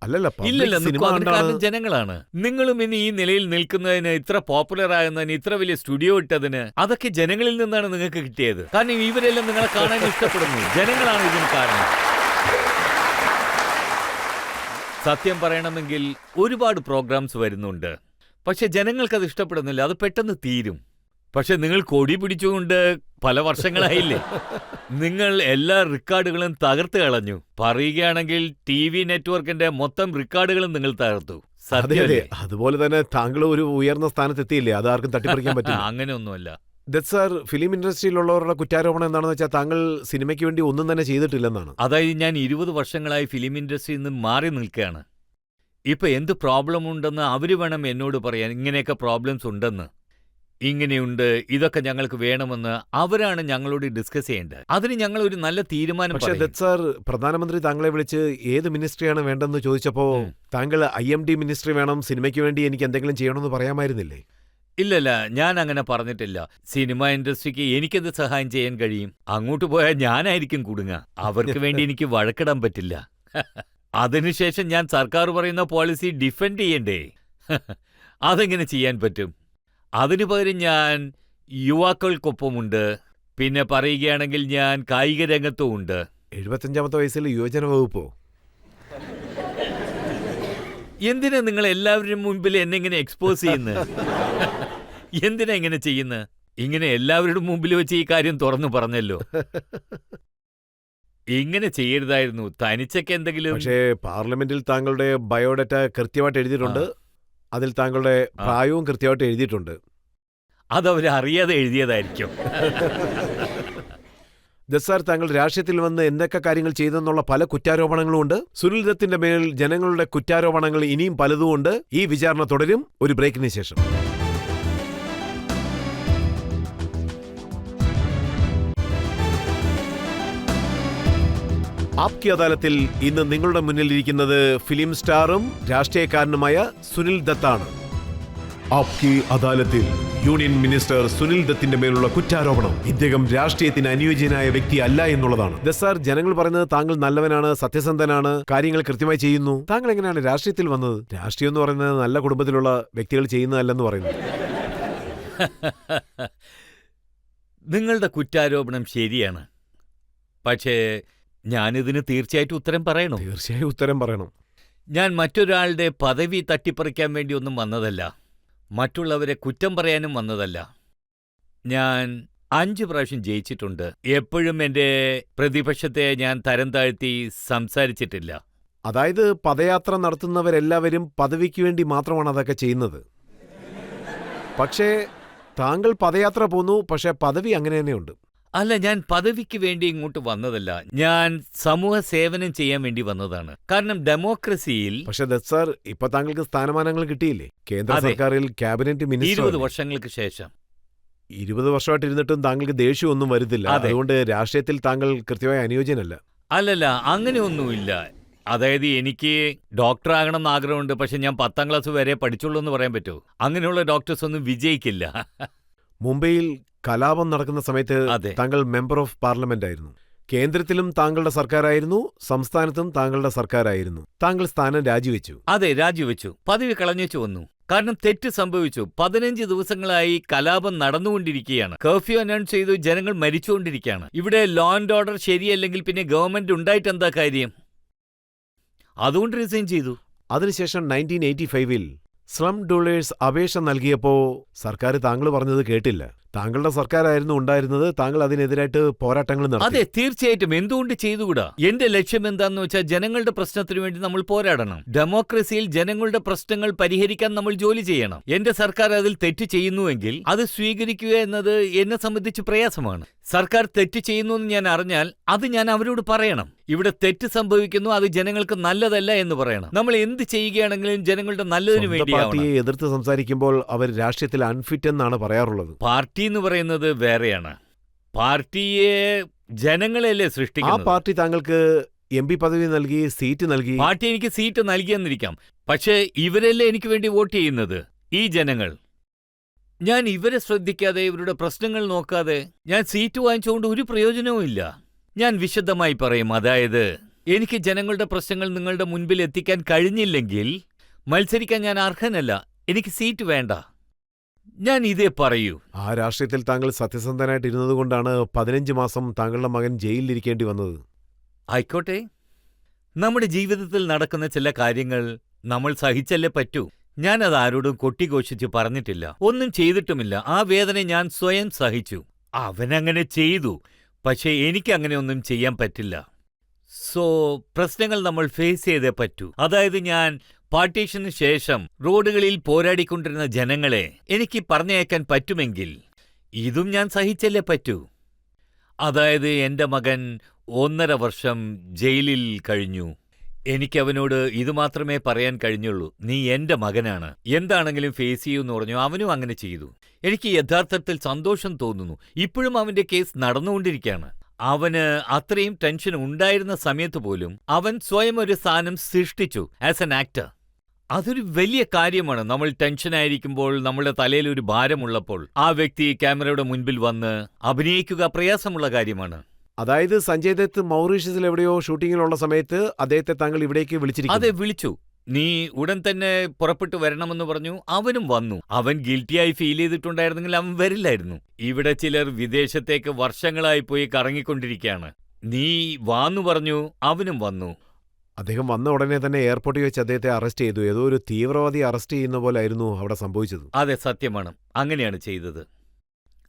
അല്ലല്ല, ഇല്ലല്ല, കാരണം ജനങ്ങളാണ്. നിങ്ങളും ഇന്ന് ഈ നിലയിൽ നിൽക്കുന്നതിന്, ഇത്ര പോപ്പുലർ ആകുന്നതിന്, ഇത്ര വലിയ സ്റ്റുഡിയോ ഇട്ടതിന്, അതൊക്കെ ജനങ്ങളിൽ നിന്നാണ് നിങ്ങൾക്ക് കിട്ടിയത്. കാരണം ഇവരെല്ലാം നിങ്ങളെ കാണാൻ ഇഷ്ടപ്പെടുന്നു. ജനങ്ങളാണ് ഇതിന് കാരണം. സത്യം പറയണമെങ്കിൽ ഒരുപാട് പ്രോഗ്രാംസ് വരുന്നുണ്ട്, പക്ഷെ ജനങ്ങൾക്കത് ഇഷ്ടപ്പെടുന്നില്ല. അത് പെട്ടെന്ന് തീരും. പക്ഷെ നിങ്ങൾ കൊടി പിടിച്ചുകൊണ്ട് പല വർഷങ്ങളായില്ലേ? നിങ്ങൾ എല്ലാ റെക്കോർഡുകളും തകർത്ത് കളഞ്ഞു. പറയുകയാണെങ്കിൽ TV നെറ്റ്വർക്കിന്റെ മൊത്തം റെക്കോർഡുകളും നിങ്ങൾ തകർത്തു. സത്യമല്ലേ? അതുപോലെ തന്നെ താങ്കൾ ഒരു ഉയർന്ന സ്ഥാനത്തെത്തിയില്ലേ? അത് ആർക്കും തട്ടിപ്പറിക്കാൻ പറ്റില്ല. അങ്ങനെയൊന്നുമല്ല. ദത്ത് സാർ, ഫിലിം ഇൻഡസ്ട്രിയിലുള്ളവരുടെ കുറ്റാരോപണം എന്താണെന്ന് വെച്ചാൽ താങ്കൾ സിനിമയ്ക്ക് വേണ്ടി ഒന്നും തന്നെ ചെയ്തിട്ടില്ലെന്നാണ്. അതായത് ഞാൻ 20 വർഷങ്ങളായി ഫിലിം ഇൻഡസ്ട്രിയിൽ നിന്ന് മാറി നിൽക്കുകയാണ്. ഇപ്പൊ എന്ത് പ്രോബ്ലം ഉണ്ടെന്ന് അവര് വേണം എന്നോട് പറയാൻ. ഇങ്ങനെയൊക്കെ പ്രോബ്ലംസ് ഉണ്ടെന്ന്, ഇങ്ങനെയുണ്ട്, ഇതൊക്കെ ഞങ്ങൾക്ക് വേണമെന്ന് അവരാണ് ഞങ്ങളോട് ഡിസ്കസ് ചെയ്യേണ്ടത്. അതിന് ഞങ്ങൾ ഒരു നല്ല തീരുമാനം. പക്ഷേ ദത്ത് സാർ, പ്രധാനമന്ത്രി താങ്കളെ വിളിച്ച് ഏത് മിനിസ്ട്രിയാണ് വേണ്ടെന്ന് ചോദിച്ചപ്പോ താങ്കൾ IMD മിനിസ്ട്രി വേണം, സിനിമയ്ക്ക് വേണ്ടി എനിക്ക് എന്തെങ്കിലും ചെയ്യണമെന്ന് പറയാമായിരുന്നില്ലേ? ഇല്ലല്ല, ഞാൻ അങ്ങനെ പറഞ്ഞിട്ടില്ല. സിനിമ ഇൻഡസ്ട്രിക്ക് എനിക്കെന്ത് സഹായം ചെയ്യാൻ കഴിയും? അങ്ങോട്ട് പോയാൽ ഞാനായിരിക്കും കുടുങ്ങുക. അവർക്ക് വേണ്ടി എനിക്ക് വഴക്കിടാൻ പറ്റില്ല. അതിനുശേഷം ഞാൻ സർക്കാർ പറയുന്ന പോളിസി ഡിഫെൻഡ് ചെയ്യണ്ടേ? അതെങ്ങനെ ചെയ്യാൻ പറ്റും? അതിനു പകരം ഞാൻ യുവാക്കൾക്കൊപ്പമുണ്ട്. പിന്നെ പറയുകയാണെങ്കിൽ ഞാൻ കായിക രംഗത്തും ഉണ്ട്. 75ാമത്തെ വയസ്സിൽ യുവജന വകുപ്പോ? എന്തിനാ നിങ്ങൾ എല്ലാവരും മുൻപിൽ എന്നെ ഇങ്ങനെ എക്സ്പോസ് ചെയ്യുന്നത്? എന്തിനാ ഇങ്ങനെ ചെയ്യുന്നത്? ഇങ്ങനെ എല്ലാവരുടെ മുമ്പിൽ വെച്ച് ഈ കാര്യം തുറന്നു പറഞ്ഞല്ലോ. ഇങ്ങനെ ചെയ്യരുതായിരുന്നു. തനിച്ചൊക്കെ എന്തെങ്കിലും. പക്ഷേ പാർലമെന്റിൽ താങ്കളുടെ ബയോഡാറ്റ കൃത്യമായിട്ട് എഴുതിയിട്ടുണ്ട്. അതിൽ താങ്കളുടെ പ്രായവും കൃത്യമായിട്ട് എഴുതിയിട്ടുണ്ട്. അതവർ അറിയാതെ എഴുതിയതായിരിക്കും. ദത്ത് സാർ, താങ്കൾ രാഷ്ട്രീയത്തിൽ വന്ന് എന്തൊക്കെ കാര്യങ്ങൾ ചെയ്തെന്നുള്ള പല കുറ്റാരോപണങ്ങളും ഉണ്ട്. സുനിൽ ദത്തിന്റെ മേൽ ജനങ്ങളുടെ കുറ്റാരോപണങ്ങൾ ഇനിയും പലതും ഉണ്ട്. ഈ വിചാരണ തുടരും ഒരു ബ്രേക്കിന് ശേഷം. ആപ്കി അദാലത്തിൽ ഇന്ന് നിങ്ങളുടെ മുന്നിലിരിക്കുന്നത് ഫിലിം സ്റ്റാറും രാഷ്ട്രീയക്കാരനുമായ സുനിൽ ദത്താണ്. ആപ്കി അദാലത്തിൽ യൂണിയൻ മിനിസ്റ്റർ സുനിൽ ദത്തിന്റെ മേലുള്ള കുറ്റാരോപണം ഇദ്ദേഹം രാഷ്ട്രീയത്തിന് അനുയോജ്യനായ വ്യക്തി അല്ല എന്നുള്ളതാണ്. ദത്ത് സാർ, ജനങ്ങൾ പറയുന്നത് താങ്കൾ നല്ലവനാണ്, സത്യസന്ധനാണ്, കാര്യങ്ങൾ കൃത്യമായി ചെയ്യുന്നു. താങ്കൾ എങ്ങനെയാണ് രാഷ്ട്രീയത്തിൽ വന്നത്? രാഷ്ട്രീയം എന്ന് പറയുന്നത് നല്ല കുടുംബത്തിലുള്ള വ്യക്തികൾ ചെയ്യുന്നതല്ലെന്ന് പറയുന്നു. നിങ്ങളുടെ കുറ്റാരോപണം ശരിയാണ്. പക്ഷേ ഞാനിതിന് തീർച്ചയായിട്ടും ഉത്തരം പറയണം. തീർച്ചയായും ഉത്തരം പറയണം. ഞാൻ മറ്റൊരാളുടെ പദവി തട്ടിപ്പറിക്കാൻ വേണ്ടി ഒന്നും വന്നതല്ല. മറ്റുള്ളവരെ കുറ്റം പറയാനും വന്നതല്ല. ഞാൻ 5 പ്രാവശ്യം ജയിച്ചിട്ടുണ്ട്. എപ്പോഴും എൻ്റെ പ്രതിപക്ഷത്തെ ഞാൻ തരം താഴ്ത്തി സംസാരിച്ചിട്ടില്ല. അതായത് പദയാത്ര നടത്തുന്നവരെല്ലാവരും പദവിക്ക് വേണ്ടി മാത്രമാണ് അതൊക്കെ ചെയ്യുന്നത്. പക്ഷേ താങ്കൾ പദയാത്ര പോന്നു, പക്ഷേ പദവി അങ്ങനെ തന്നെയുണ്ട്. അല്ല, ഞാൻ പദവിക്ക് വേണ്ടി ഇങ്ങോട്ട് വന്നതല്ല. ഞാൻ സമൂഹ സേവനം ചെയ്യാൻ വേണ്ടി വന്നതാണ്. കാരണം ഡെമോക്രസിയിൽ പക്ഷേ ദത്ത് സാർ, ഇപ്പൊ താങ്കൾക്ക് സ്ഥാനമാനങ്ങൾ കിട്ടിയില്ലേ? കേന്ദ്ര അതെ. സർക്കാരിൽ ക്യാബിനറ്റ് 20 മിനിസ്റ്റർ. വർഷങ്ങൾക്ക് ശേഷം 20 വർഷമായിട്ട് ഇരുന്നിട്ടും താങ്കൾക്ക് ദേഷ്യമൊന്നും വരുന്നില്ല. അതെ. അതുകൊണ്ട് രാഷ്ട്രീയത്തിൽ താങ്കൾ കൃത്യമായി അനുയോജ്യനല്ല. അല്ലല്ല, അങ്ങനെയൊന്നുമില്ല. അതായത് എനിക്ക് ഡോക്ടറാകണമെന്ന് ആഗ്രഹമുണ്ട്. പക്ഷെ ഞാൻ 10ാം ക്ലാസ് വരെ പഠിച്ചുള്ളൂ എന്ന് പറയാൻ പറ്റുമോ? അങ്ങനെയുള്ള ഡോക്ടേഴ്സ് ഒന്നും വിജയിക്കില്ല. മുംബൈയിൽ കലാപം നടക്കുന്ന സമയത്ത് അതെ. താങ്കൾ മെമ്പർ ഓഫ് പാർലമെന്റ് ആയിരുന്നു. കേന്ദ്രത്തിലും താങ്കളുടെ സർക്കാരായിരുന്നു, സംസ്ഥാനത്തും താങ്കളുടെ സർക്കാരായിരുന്നു. താങ്കൾ സ്ഥാനം രാജിവെച്ചു. അതെ, രാജിവെച്ചു. പദവി കളഞ്ഞേച്ചു വന്നു. കാരണം തെറ്റ് സംഭവിച്ചു. 15 ദിവസങ്ങളായി കലാപം നടന്നുകൊണ്ടിരിക്കുകയാണ്. കർഫ്യൂ അനൗൺസ് ചെയ്തു. ജനങ്ങൾ മരിച്ചുകൊണ്ടിരിക്കുകയാണ്. ഇവിടെ ലോ ആൻഡ് ഓർഡർ ശരിയല്ലെങ്കിൽ പിന്നെ ഗവൺമെന്റ് ഉണ്ടായിട്ട് എന്താ കാര്യം? അതുകൊണ്ട് റിസൈൻ ചെയ്തു. അതിനുശേഷം 1985-ൽ സ്ലം ഡോളേഴ്സ് അപേക്ഷ നൽകിയപ്പോ സർക്കാർ താങ്കൾ പറഞ്ഞത് കേട്ടില്ല. താങ്കളുടെ സർക്കാരായിരുന്നു ഉണ്ടായിരുന്നത്. താങ്കൾ അതിനെതിരായിട്ട് പോരാട്ടങ്ങൾ നടത്തി. അതെ, തീർച്ചയായിട്ടും. എന്തുകൊണ്ട് ചെയ്തുകൂടാ? എന്റെ ലക്ഷ്യം എന്താന്ന് വെച്ചാൽ ജനങ്ങളുടെ പ്രശ്നത്തിന് വേണ്ടി നമ്മൾ പോരാടണം. ഡെമോക്രസിയിൽ ജനങ്ങളുടെ പ്രശ്നങ്ങൾ പരിഹരിക്കാൻ നമ്മൾ ജോലി ചെയ്യണം. എന്റെ സർക്കാർ അതിൽ തെറ്റ് ചെയ്യുന്നുവെങ്കിൽ അത് സ്വീകരിക്കുക എന്നത് എന്നെ സംബന്ധിച്ച് പ്രയാസമാണ്. സർക്കാർ തെറ്റ് ചെയ്യുന്നു എന്ന് ഞാൻ അറിഞ്ഞാൽ അത് ഞാൻ അവരോട് പറയണം. ഇവിടെ തെറ്റ് സംഭവിക്കുന്നു, അത് ജനങ്ങൾക്ക് നല്ലതല്ല എന്ന് പറയണം. നമ്മൾ എന്ത് ചെയ്യുകയാണെങ്കിലും ജനങ്ങളുടെ നല്ലതിന് വേണ്ടിയാണ്. പാർട്ടിയെ എതിർത്ത് സംസാരിക്കുമ്പോൾ അവർ രാഷ്ട്രീയത്തിൽ അൺഫിറ്റ് എന്നാണ് പറയാറുള്ളത്. പാർട്ടി എന്ന് പറയുന്നത് വേറെയാണ്. പാർട്ടിയെ ജനങ്ങളെയല്ലേ ആ സൃഷ്ടിക്കുന്നത്. പാർട്ടി താങ്കൾക്ക് MP പദവി നൽകി, സീറ്റ് നൽകി. പാർട്ടി എനിക്ക് സീറ്റ് നൽകിയെന്നിരിക്കാം. പക്ഷേ ഇവരല്ലേ എനിക്ക് വേണ്ടി വോട്ട് ചെയ്യുന്നത്, ഈ ജനങ്ങൾ. ഞാൻ ഇവരെ ശ്രദ്ധിക്കാതെ, ഇവരുടെ പ്രശ്നങ്ങൾ നോക്കാതെ ഞാൻ സീറ്റ് വാങ്ങിച്ചുകൊണ്ട് ഒരു പ്രയോജനവും ഇല്ല. ഞാൻ വിശദമായി പറയും. അതായത് എനിക്ക് ജനങ്ങളുടെ പ്രശ്നങ്ങൾ നിങ്ങളുടെ മുൻപിൽ എത്തിക്കാൻ കഴിഞ്ഞില്ലെങ്കിൽ മത്സരിക്കാൻ ഞാൻ അർഹനല്ല. എനിക്ക് സീറ്റ് വേണ്ട. ഞാൻ ഇതേ പറയൂ. ആ രാഷ്ട്രീയത്തിൽ താങ്കൾ സത്യസന്ധനായിട്ട് ഇരുന്നത് കൊണ്ടാണ് 15 മാസം താങ്കളുടെ മകൻ ജയിലിലിരിക്കേണ്ടി വന്നത്. ആയിക്കോട്ടെ, നമ്മുടെ ജീവിതത്തിൽ നടക്കുന്ന ചില കാര്യങ്ങൾ നമ്മൾ സഹിച്ചല്ലേ പറ്റൂ. ഞാനത് ആരോടും കൊട്ടിഘോഷിച്ച് പറഞ്ഞിട്ടില്ല, ഒന്നും ചെയ്തിട്ടുമില്ല. ആ വേദന ഞാൻ സ്വയം സഹിച്ചു. അവനങ്ങനെ ചെയ്തു, പക്ഷേ എനിക്കങ്ങനെ ഒന്നും ചെയ്യാൻ പറ്റില്ല. സോ പ്രശ്നങ്ങൾ നമ്മൾ ഫേസ് ചെയ്തേ പറ്റൂ. അതായത് ഞാൻ പാർട്ടീഷന് ശേഷം റോഡുകളിൽ പോരാടിക്കൊണ്ടിരുന്ന ജനങ്ങളെ എനിക്ക് പറഞ്ഞയക്കാൻ പറ്റുമെങ്കിൽ ഇതും ഞാൻ സഹിച്ചല്ലേ പറ്റൂ. അതായത് എൻ്റെ മകൻ 1.5 വർഷം ജയിലിൽ കഴിഞ്ഞു. എനിക്കവനോട് ഇതുമാത്രമേ പറയാൻ കഴിഞ്ഞുള്ളൂ, നീ എൻ്റെ മകനാണ്, എന്താണെങ്കിലും ഫേസ് ചെയ്യൂന്ന് പറഞ്ഞു. അവനും അങ്ങനെ ചെയ്തു. എനിക്ക് യഥാർത്ഥത്തിൽ സന്തോഷം തോന്നുന്നു. ഇപ്പോഴും അവൻ്റെ കേസ് നടന്നുകൊണ്ടിരിക്കുകയാണ്. അവന് അത്രയും ടെൻഷൻ ഉണ്ടായിരുന്ന സമയത്ത് പോലും അവൻ സ്വയം ഒരു സ്ഥാനം സൃഷ്ടിച്ചു ആസ് എൻ ആക്ടർ. അതൊരു വലിയ കാര്യമാണ്. നമ്മൾ ടെൻഷനായിരിക്കുമ്പോൾ, നമ്മുടെ തലയിൽ ഒരു ഭാരമുള്ളപ്പോൾ ആ വ്യക്തി ക്യാമറയുടെ മുൻപിൽ വന്ന് അഭിനയിക്കുക പ്രയാസമുള്ള കാര്യമാണ്. അതായത് സഞ്ജയ് ദത്ത് മൗറീഷ്യസിൽ എവിടെയോ ഷൂട്ടിങ്ങിലുള്ള സമയത്ത് അദ്ദേഹത്തെ താങ്കൾ ഇവിടേക്ക് വിളിച്ചിരിക്കുന്നു. അതെ, വിളിച്ചു. നീ ഉടൻ തന്നെ പുറപ്പെട്ടു വരണമെന്ന് പറഞ്ഞു. അവനും വന്നു. അവൻ ഗിൽറ്റിയായി ഫീൽ ചെയ്തിട്ടുണ്ടായിരുന്നെങ്കിൽ അവൻ വരില്ലായിരുന്നു. ഇവിടെ ചിലർ വിദേശത്തേക്ക് വർഷങ്ങളായി പോയി കറങ്ങിക്കൊണ്ടിരിക്കുകയാണ്. നീ വാന്നു പറഞ്ഞു, അവനും വന്നു. അദ്ദേഹം വന്ന ഉടനെ തന്നെ എയർപോർട്ടിൽ വെച്ച് അദ്ദേഹത്തെ അറസ്റ്റ് ചെയ്തു. ഏതോ ഒരു തീവ്രവാദി അറസ്റ്റ് ചെയ്യുന്ന പോലെ ആയിരുന്നു അവിടെ സംഭവിച്ചത്. അതെ, സത്യമാണ്. അങ്ങനെയാണ് ചെയ്തത്.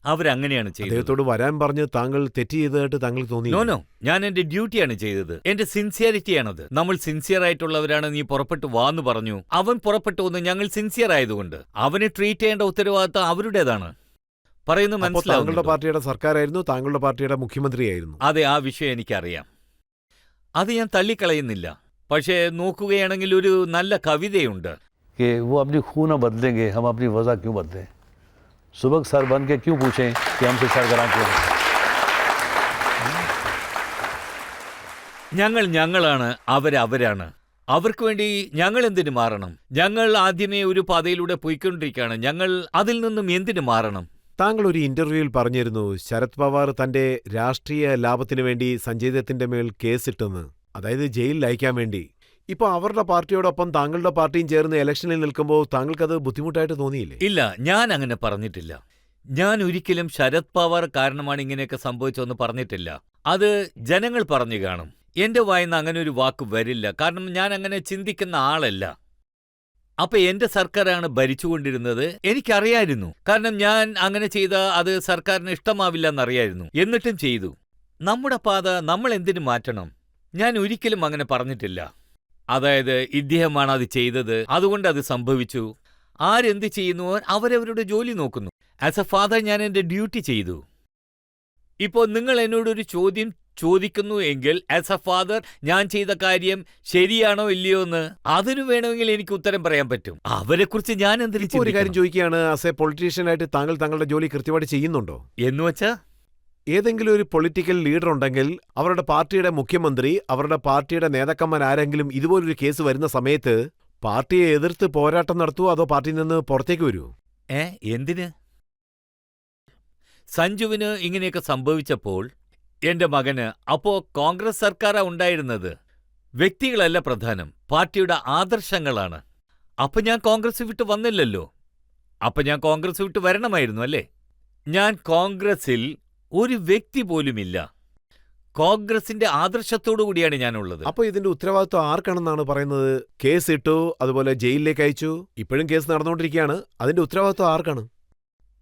അവരങ്ങനെയാണ് ചെയ്തത്. അദ്ദേഹത്തോട് വരാൻ പറഞ്ഞ് താങ്കൾ തെറ്റ് ചെയ്തതായിട്ട് താങ്കൾ തോന്നി? നോ, ഞാൻ എന്റെ ഡ്യൂട്ടിയാണ് ചെയ്തത്. എന്റെ സിൻസിയറിറ്റിയാണത്. നമ്മൾ സിൻസിയർ ആയിട്ടുള്ളവരാണ്. നീ പുറപ്പെട്ടു വാന്ന് പറഞ്ഞു. അവൻ പുറപ്പെട്ടു വന്ന് ഞങ്ങൾ സിൻസിയർ ആയതുകൊണ്ട് അവനെ ട്രീറ്റ് ചെയ്യേണ്ട ഉത്തരവാദിത്തം അവരുടേതാണ്. പറയുന്നത് താങ്കളുടെ മനസ്സിലാവുന്നുണ്ടോ? പാർട്ടിയുടെ സർക്കാരായിരുന്നു, താങ്കളുടെ പാർട്ടിയുടെ മുഖ്യമന്ത്രിയായിരുന്നു. അതെ, ആ വിഷയം എനിക്കറിയാം. അത് ഞാൻ തള്ളിക്കളയുന്നില്ല. പക്ഷേ നോക്കുകയാണെങ്കിൽ ഒരു നല്ല കവിതയുണ്ട്. कि वो अपनी खून न बदलेंगे, हम अपनी वजह क्यों बदलें? सुबह सर बन के क्यों पूछें कि हमसे सरगरां क्यों? ഞങ്ങളാണ്, അവരാണ്. അവർക്ക് വേണ്ടി ഞങ്ങൾ എന്തിനു മാറണം? ഞങ്ങൾ ആദ്യമേ ഒരു പാതയിലൂടെ പോയിക്കൊണ്ടിരിക്കുകയാണ്. ഞങ്ങൾ അതിൽ നിന്നും എന്തിനു മാറണം? താങ്കൾ ഒരു ഇന്റർവ്യൂവിൽ പറഞ്ഞിരുന്നു ശരത് പവാർ തന്റെ രാഷ്ട്രീയ ലാഭത്തിനു വേണ്ടി സഞ്ജയ് ദത്തിന്റെ മേൽ കേസിട്ടെന്ന്, അതായത് ജയിലിൽ അയക്കാൻ വേണ്ടി. ഇപ്പൊ അവരുടെ പാർട്ടിയോടൊപ്പം താങ്കളുടെ പാർട്ടിയും ചേർന്ന് ഇലക്ഷനിൽ നിൽക്കുമ്പോൾ താങ്കൾക്കത് ബുദ്ധിമുട്ടായിട്ട് തോന്നിയില്ലേ? ഇല്ല, ഞാൻ അങ്ങനെ പറഞ്ഞിട്ടില്ല. ഞാൻ ഒരിക്കലും ശരത് പവാർ കാരണമാണ് ഇങ്ങനെയൊക്കെ സംഭവിച്ചതെന്ന് പറഞ്ഞിട്ടില്ല. അത് ജനങ്ങൾ പറഞ്ഞു കാണും. എന്റെ വായിന്ന് അങ്ങനെ ഒരു വാക്ക് വരില്ല. കാരണം ഞാൻ അങ്ങനെ ചിന്തിക്കുന്ന ആളല്ല. അപ്പൊ എന്റെ സർക്കാരാണ് ഭരിച്ചുകൊണ്ടിരുന്നത്. എനിക്കറിയായിരുന്നു. കാരണം ഞാൻ അങ്ങനെ ചെയ്ത അത് സർക്കാരിന് ഇഷ്ടമാവില്ല എന്നറിയായിരുന്നു. എന്നിട്ടും ചെയ്തു. നമ്മുടെ പാത നമ്മൾ എന്തിനു മാറ്റണം? ഞാൻ ഒരിക്കലും അങ്ങനെ പറഞ്ഞിട്ടില്ല. അതായത് ഇദ്ദേഹമാണ് അത് ചെയ്തത്, അതുകൊണ്ട് അത് സംഭവിച്ചു. ആരെന്ത് ചെയ്യുന്നുവോ അവരവരുടെ ജോലി നോക്കുന്നു. ആസ് എ ഫാദർ ഞാൻ എന്റെ ഡ്യൂട്ടി ചെയ്തു. ഇപ്പോൾ നിങ്ങൾ എന്നോടൊരു ചോദ്യം ചോദിക്കുന്നു എങ്കിൽ ആസ് എ ഫാദർ ഞാൻ ചെയ്ത കാര്യം ശരിയാണോ ഇല്ലയോ എന്ന് അതിനു വേണമെങ്കിൽ എനിക്ക് ഉത്തരം പറയാൻ പറ്റും. അവരെക്കുറിച്ച് ഞാൻ എന്തിനു ഒരു കാര്യം ചോദിക്കുകയാണ്, ആസ് എ പൊളിറ്റീഷ്യനായിട്ട് താങ്കൾ താങ്കളുടെ ജോലി കൃത്യമായിട്ട് ചെയ്യുന്നുണ്ടോ? എന്നുവെച്ചാ ഏതെങ്കിലും ഒരു പൊളിറ്റിക്കൽ ലീഡർ ഉണ്ടെങ്കിൽ അവരുടെ പാർട്ടിയുടെ മുഖ്യമന്ത്രി, അവരുടെ പാർട്ടിയുടെ നേതാക്കന്മാർ ആരെങ്കിലും ഇതുപോലൊരു കേസ് വരുന്ന സമയത്ത് പാർട്ടിയെ എതിർത്ത് പോരാട്ടം നടത്തുവോ അതോ പാർട്ടിയിൽ നിന്ന് പുറത്തേക്ക് വരുമോ? എന്തിന്? സഞ്ജുവിന് ഇങ്ങനെയൊക്കെ സംഭവിച്ചപ്പോൾ എന്റെ മകന് അപ്പോ കോൺഗ്രസ് സർക്കാരാ ഉണ്ടായിരുന്നത്. വ്യക്തികളല്ല പ്രധാനം, പാർട്ടിയുടെ ആദർശങ്ങളാണ്. അപ്പൊ ഞാൻ കോൺഗ്രസ് വിട്ട് വന്നില്ലല്ലോ. അപ്പൊ ഞാൻ കോൺഗ്രസ് വിട്ട് വരണമായിരുന്നു അല്ലേ? ഞാൻ കോൺഗ്രസിൽ ഒരു വ്യക്തി പോലുമില്ല. കോൺഗ്രസിന്റെ ആദർശത്തോടു കൂടിയാണ് ഞാനുള്ളത്. അപ്പൊ ഇതിന്റെ ഉത്തരവാദിത്വം ആർക്കാണെന്നാണ് പറയുന്നത്? കേസ് ഇട്ടു, അതുപോലെ ജയിലിലേക്ക് അയച്ചു, ഇപ്പോഴും കേസ് നടന്നുകൊണ്ടിരിക്കുകയാണ്. അതിന്റെ ഉത്തരവാദിത്വം ആർക്കാണ്?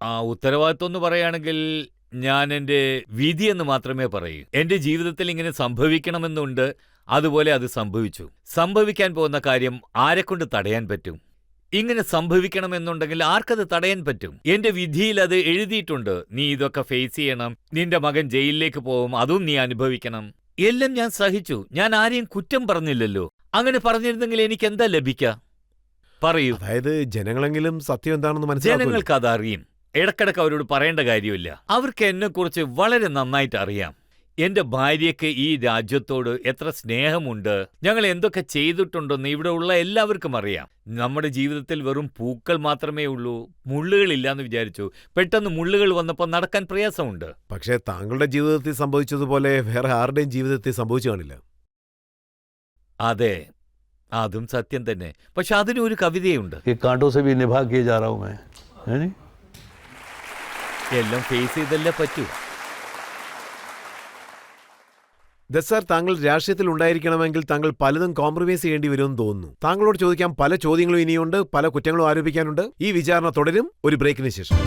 ആ ഉത്തരവാദിത്വം എന്ന് പറയുകയാണെങ്കിൽ ഞാൻ എന്റെ വിധിയെന്ന് മാത്രമേ പറയൂ. എന്റെ ജീവിതത്തിൽ ഇങ്ങനെ സംഭവിക്കണമെന്നുണ്ട്, അതുപോലെ അത് സംഭവിച്ചു. സംഭവിക്കാൻ പോകുന്ന കാര്യം ആരെക്കൊണ്ട് തടയാൻ പറ്റും? ഇങ്ങനെ സംഭവിക്കണമെന്നുണ്ടെങ്കിൽ ആർക്കത് തടയാൻ പറ്റും? എന്റെ വിധിയിൽ അത് എഴുതിയിട്ടുണ്ട്. നീ ഇതൊക്കെ ഫേസ് ചെയ്യണം, നിന്റെ മകൻ ജയിലിലേക്ക് പോകും, അതും നീ അനുഭവിക്കണം. എല്ലാം ഞാൻ സഹിച്ചു. ഞാൻ ആരെയും കുറ്റം പറഞ്ഞില്ലല്ലോ. അങ്ങനെ പറഞ്ഞിരുന്നെങ്കിൽ എനിക്ക് എന്താ ലഭിക്കുക? പറയൂ. അതായത് ജനങ്ങളെങ്കിലും സത്യം എന്താണെന്ന് മനസ്സിലാക്കും. ജനങ്ങൾക്ക് അതറിയും. ഇടക്കിടക്ക് അവരോട് പറയേണ്ട കാര്യമില്ല. അവർക്ക് എന്നെക്കുറിച്ച് വളരെ നന്നായിട്ട് അറിയാം. എന്റെ ഭാര്യയ്ക്ക് ഈ രാജ്യത്തോട് എത്ര സ്നേഹമുണ്ട്, ഞങ്ങൾ എന്തൊക്കെ ചെയ്തിട്ടുണ്ടെന്ന് ഇവിടെ ഉള്ള എല്ലാവർക്കും അറിയാം. നമ്മുടെ ജീവിതത്തിൽ വെറും പൂക്കൾ മാത്രമേ ഉള്ളൂ, മുള്ളുകളില്ലാന്ന് വിചാരിച്ചു. പെട്ടെന്ന് മുള്ളുകൾ വന്നപ്പോൾ നടക്കാൻ പ്രയാസമുണ്ട്. പക്ഷേ താങ്കളുടെ ജീവിതത്തിൽ സംഭവിച്ചതുപോലെ വേറെ ആരുടെയും ജീവിതത്തിൽ സംഭവിച്ചു കാണില്ല. അതെ, അതും സത്യം തന്നെ. പക്ഷെ അതിനൊരു കവിതയുണ്ട്. कांटों से भी निभा के जा रहा हूं मैं, है नहीं? എല്ലാം ഫേസ് ചെയ്തല്ലേ പറ്റൂ. ദസാർ, താങ്കൾ രാഷ്ട്രീയത്തിൽ ഉണ്ടായിരിക്കണമെങ്കിൽ താങ്കൾ പലതും കോംപ്രമൈസ് ചെയ്യേണ്ടി വരുമെന്ന് തോന്നുന്നു. താങ്കളോട് ചോദിക്കാൻ പല ചോദ്യങ്ങളും ഇനിയുണ്ട്, പല കുറ്റങ്ങളും ആരോപിക്കാനുണ്ട്. ഈ വിചാരണ തുടരും ഒരു ബ്രേക്കിന് ശേഷം.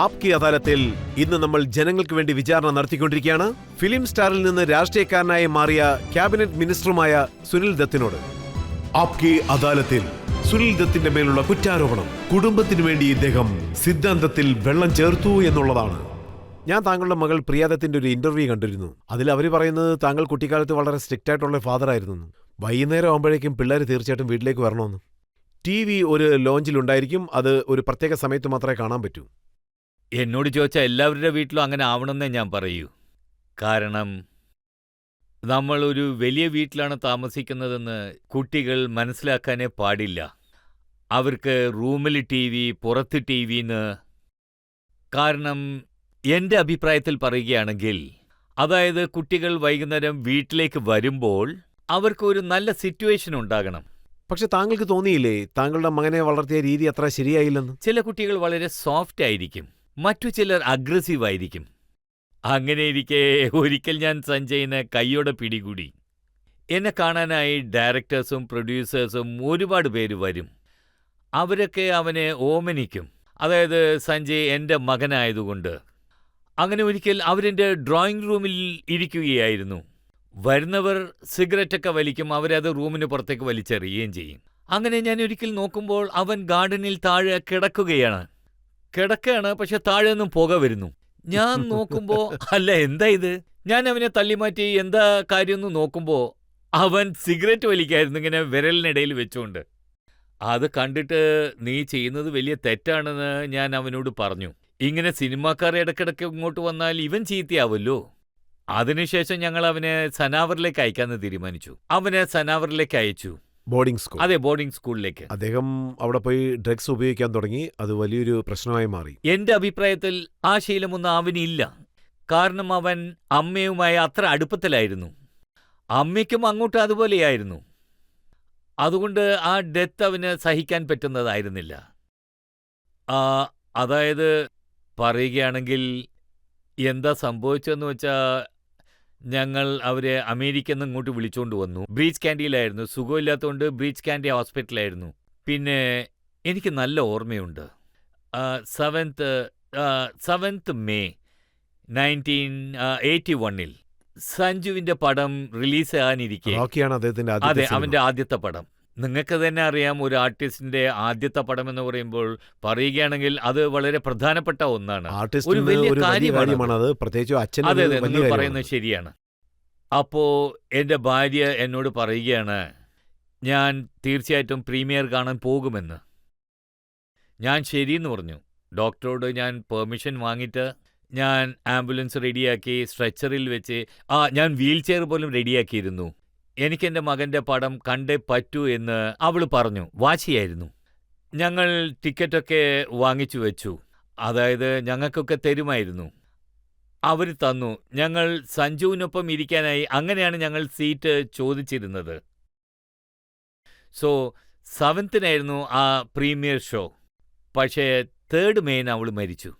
ആപ്കി അദാലത്തിൽ ഇന്ന് നമ്മൾ ജനങ്ങൾക്ക് വേണ്ടി വിചാരണ നടത്തിക്കൊണ്ടിരിക്കുകയാണ്. ഫിലിം സ്റ്റാറിൽ നിന്ന് രാഷ്ട്രീയക്കാരനായി മാറിയ ക്യാബിനറ്റ് മിനിസ്റ്ററുമായ സുനിൽ ദത്തിനോട്. ആപ്കി അദാലത്തിൽ സുനിൽ ദത്തിന്റെ മേലുള്ള കുറ്റാരോപണം കുടുംബത്തിനു വേണ്ടി ഇദ്ദേഹം സിദ്ധാന്തത്തിൽ വെള്ളം ചേർത്തു എന്നുള്ളതാണ്. ഞാൻ താങ്കളുടെ മകൾ പ്രിയാദത്തിന്റെ ഒരു ഇന്റർവ്യൂ കണ്ടിരുന്നു. അതിൽ അവർ പറയുന്നത് താങ്കൾ കുട്ടിക്കാലത്ത് വളരെ സ്ട്രിക്റ്റ് ആയിട്ടുള്ള ഫാദർ ആയിരുന്നു. വൈകുന്നേരം ആകുമ്പോഴേക്കും പിള്ളേർ തീർച്ചയായിട്ടും വീട്ടിലേക്ക് വരണമെന്ന്. TV ഒരു ലോഞ്ചിലുണ്ടായിരിക്കും, അത് ഒരു പ്രത്യേക സമയത്ത് മാത്രമേ കാണാൻ പറ്റൂ. എന്നോട് ചോദിച്ചാൽ എല്ലാവരുടെ വീട്ടിലും അങ്ങനെ ആവണമെന്നേ ഞാൻ പറയൂ. കാരണം നമ്മൾ ഒരു വലിയ വീട്ടിലാണ് താമസിക്കുന്നതെന്ന് കുട്ടികൾ മനസ്സിലാക്കാനേ പാടില്ല. അവർക്ക് റൂമിൽ TV, പുറത്ത് TV എന്ന്. കാരണം എൻ്റെ അഭിപ്രായത്തിൽ പറയുകയാണെങ്കിൽ, അതായത് കുട്ടികൾ വൈകുന്നേരം വീട്ടിലേക്ക് വരുമ്പോൾ അവർക്ക് ഒരു നല്ല സിറ്റുവേഷൻ ഉണ്ടാകണം. പക്ഷെ താങ്കൾക്ക് തോന്നിയില്ലേ താങ്കളുടെ മകനെ വളർത്തിയ രീതി അത്ര ശരിയായില്ലെന്ന്? ചില കുട്ടികൾ വളരെ സോഫ്റ്റ് ആയിരിക്കും, മറ്റു ചിലർ അഗ്രസീവ് ആയിരിക്കും. അങ്ങനെയിരിക്കെ ഒരിക്കൽ ഞാൻ സഞ്ജയിനെ കൈയോടെ പിടികൂടി. എന്നെ കാണാനായി ഡയറക്ടേഴ്സും പ്രൊഡ്യൂസേഴ്സും ഒരുപാട് പേര് വരും. അവരൊക്കെ അവനെ ഓമനിക്കും, അതായത് സഞ്ജയ് എൻ്റെ മകനായതുകൊണ്ട്. അങ്ങനെ ഒരിക്കൽ അവരെൻ്റെ ഡ്രോയിങ് റൂമിൽ ഇരിക്കുകയായിരുന്നു. വരുന്നവർ സിഗരറ്റൊക്കെ വലിക്കും, അവരത് റൂമിന് പുറത്തേക്ക് വലിച്ചെറിയുകയും ചെയ്യും. അങ്ങനെ ഞാൻ ഒരിക്കൽ നോക്കുമ്പോൾ അവൻ ഗാർഡനിൽ താഴെ കിടക്കുകയാണ്. പക്ഷെ താഴെ നിന്നും പുക വരുന്നു. ഞാൻ നോക്കുമ്പോ അല്ല എന്താ ഇത്, ഞാൻ അവനെ തള്ളിമാറ്റി എന്താ കാര്യമെന്ന് നോക്കുമ്പോ അവൻ സിഗരറ്റ് വലിക്കായിരുന്നു, ഇങ്ങനെ വിരലിനിടയിൽ വെച്ചുകൊണ്ട്. അത് കണ്ടിട്ട് നീ ചെയ്യുന്നത് വലിയ തെറ്റാണെന്ന് ഞാൻ അവനോട് പറഞ്ഞു. ഇങ്ങനെ സിനിമാക്കാർ ഇടയ്ക്കിടയ്ക്ക് ഇങ്ങോട്ട് വന്നാൽ ഇവൻ ചീത്തയാവുമല്ലോ. അതിനുശേഷം ഞങ്ങൾ അവനെ സനാവറിലേക്ക് അയക്കാമെന്ന് തീരുമാനിച്ചു. അവനെ സനാവറിലേക്ക് അയച്ചു. Boarding school. അതെ, ബോർഡിംഗ് സ്കൂളിലേക്ക്. അദ്ദേഹം അവിടെ പോയി ഡ്രഗ്സ് ഉപയോഗിക്കാൻ തുടങ്ങി. അത് വലിയൊരു പ്രശ്നമായി മാറി. എന്റെ അഭിപ്രായത്തിൽ ആ ശീലമൊന്നും അവനില്ല. കാരണം അവൻ അമ്മയുമായി അത്ര അടുപ്പത്തിലായിരുന്നു. അമ്മയ്ക്കും അങ്ങോട്ട് അതുപോലെയായിരുന്നു. അതുകൊണ്ട് ആ ഡെത്ത് അവന് സഹിക്കാൻ പറ്റുന്നതായിരുന്നില്ല. അതായത് പറയുകയാണെങ്കിൽ എന്താ സംഭവിച്ചതെന്ന് വെച്ചാൽ, ഞങ്ങൾ അവരെ അമേരിക്കയിൽ നിന്ന് ഇങ്ങോട്ട് വിളിച്ചുകൊണ്ട് വന്നു. ബ്രീച്ച് കാൻഡിയിലായിരുന്നു. സുഖമില്ലാത്തതുകൊണ്ട് ബ്രീച്ച് കാൻഡി ഹോസ്പിറ്റലായിരുന്നു. പിന്നെ എനിക്ക് നല്ല ഓർമ്മയുണ്ട്. 7th May 1981 സഞ്ജുവിന്റെ പടം റിലീസ് ആകാനിരിക്കെ, റോക്കിയാണ് അദ്ദേഹത്തിന്റെ അതെ, ആദ്യത്തെ സിനിമ. അവന്റെ ആദ്യത്തെ പടം. നിങ്ങൾക്ക് തന്നെ അറിയാം, ഒരു ആർട്ടിസ്റ്റിന്റെ ആദ്യത്തെ പടം എന്ന് പറയുമ്പോൾ പറയുകയാണെങ്കിൽ അത് വളരെ പ്രധാനപ്പെട്ട ഒന്നാണ്. ഒരു ആർട്ടിസ്റ്റിന് വലിയ ഒരു വലിയ കാര്യമാണ് കാര്യമാണ് അത്. പ്രത്യേകിച്ച് അച്ഛന് അതെ അത് അതെ, വലിയ നിങ്ങൾ കാര്യമാണ്. പറയുന്നത് ശരിയാണ്. അപ്പോ എൻ്റെ ഭാര്യ എന്നോട് പറയുകയാണ്, ഞാൻ തീർച്ചയായിട്ടും പ്രീമിയർ കാണാൻ പോകുമെന്ന്. ഞാൻ ശരിയെന്ന് പറഞ്ഞു. ഡോക്ടറോട് ഞാൻ പെർമിഷൻ വാങ്ങിയിട്ട് ഞാൻ ആംബുലൻസ് റെഡിയാക്കി, സ്ട്രെച്ചറിൽ വെച്ച്, ഞാൻ വീൽ ചെയർ പോലും റെഡിയാക്കിയിരുന്നു. എനിക്കെൻ്റെ മകൻ്റെ പടം കണ്ടേ പറ്റൂ എന്ന് അവൾ പറഞ്ഞു. വാശിയായിരുന്നു. ഞങ്ങൾ ടിക്കറ്റൊക്കെ വാങ്ങിച്ചു വെച്ചു. അതായത് ഞങ്ങൾക്കൊക്കെ തരുമായിരുന്നു. അവർ തന്നു. ഞങ്ങൾ സഞ്ജുവിനൊപ്പം ഇരിക്കാനായി അങ്ങനെയാണ് ഞങ്ങൾ സീറ്റ് ചോദിച്ചിരുന്നത്. സോ 7th ആ പ്രീമിയർ ഷോ. പക്ഷേ 3rd May അവൾ മരിച്ചു.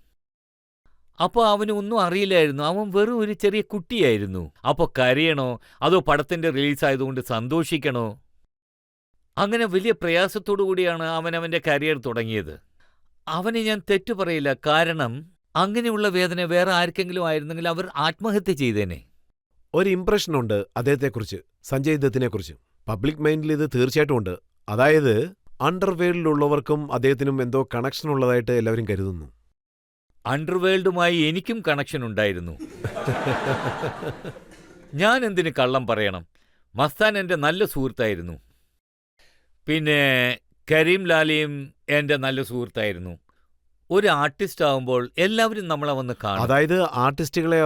അപ്പോൾ അവന് ഒന്നും അറിയില്ലായിരുന്നു. അവൻ വെറും ഒരു ചെറിയ കുട്ടിയായിരുന്നു. അപ്പോൾ കരയണോ അതോ പടത്തിൻ്റെ റിലീസായതുകൊണ്ട് സന്തോഷിക്കണോ? അങ്ങനെ വലിയ പ്രയാസത്തോടു കൂടിയാണ് അവൻ്റെ കരിയർ തുടങ്ങിയത്. അവനെ ഞാൻ തെറ്റു പറയില്ല. കാരണം അങ്ങനെയുള്ള വേദന വേറെ ആർക്കെങ്കിലും ആയിരുന്നെങ്കിൽ അവർ ആത്മഹത്യ ചെയ്തേനെ. ഒരു ഇംപ്രഷനുണ്ട് അദ്ദേഹത്തെക്കുറിച്ച്, സഞ്ജയ് ദത്തിനെക്കുറിച്ച്. പബ്ലിക് മൈൻഡിൽ ഇത് തീർച്ചയായിട്ടും ഉണ്ട്. അതായത് അണ്ടർവേൾഡിലുള്ളവർക്കും അദ്ദേഹത്തിനും എന്തോ കണക്ഷൻ ഉള്ളതായിട്ട് എല്ലാവരും കരുതുന്നു. അണ്ടർവേൾഡുമായി എനിക്കും കണക്ഷൻ ഉണ്ടായിരുന്നു. ഞാൻ എന്തിന് കള്ളം പറയണം? മസ്താൻ എൻ്റെ നല്ല സുഹൃത്തായിരുന്നു. പിന്നെ കരീം ലാലയും എൻ്റെ നല്ല സുഹൃത്തായിരുന്നു. ഒരു ആർട്ടിസ്റ്റ് ആവുമ്പോൾ എല്ലാവരും നമ്മളെ വന്ന് കാണും. അതായത് ആർട്ടിസ്റ്റുകളെ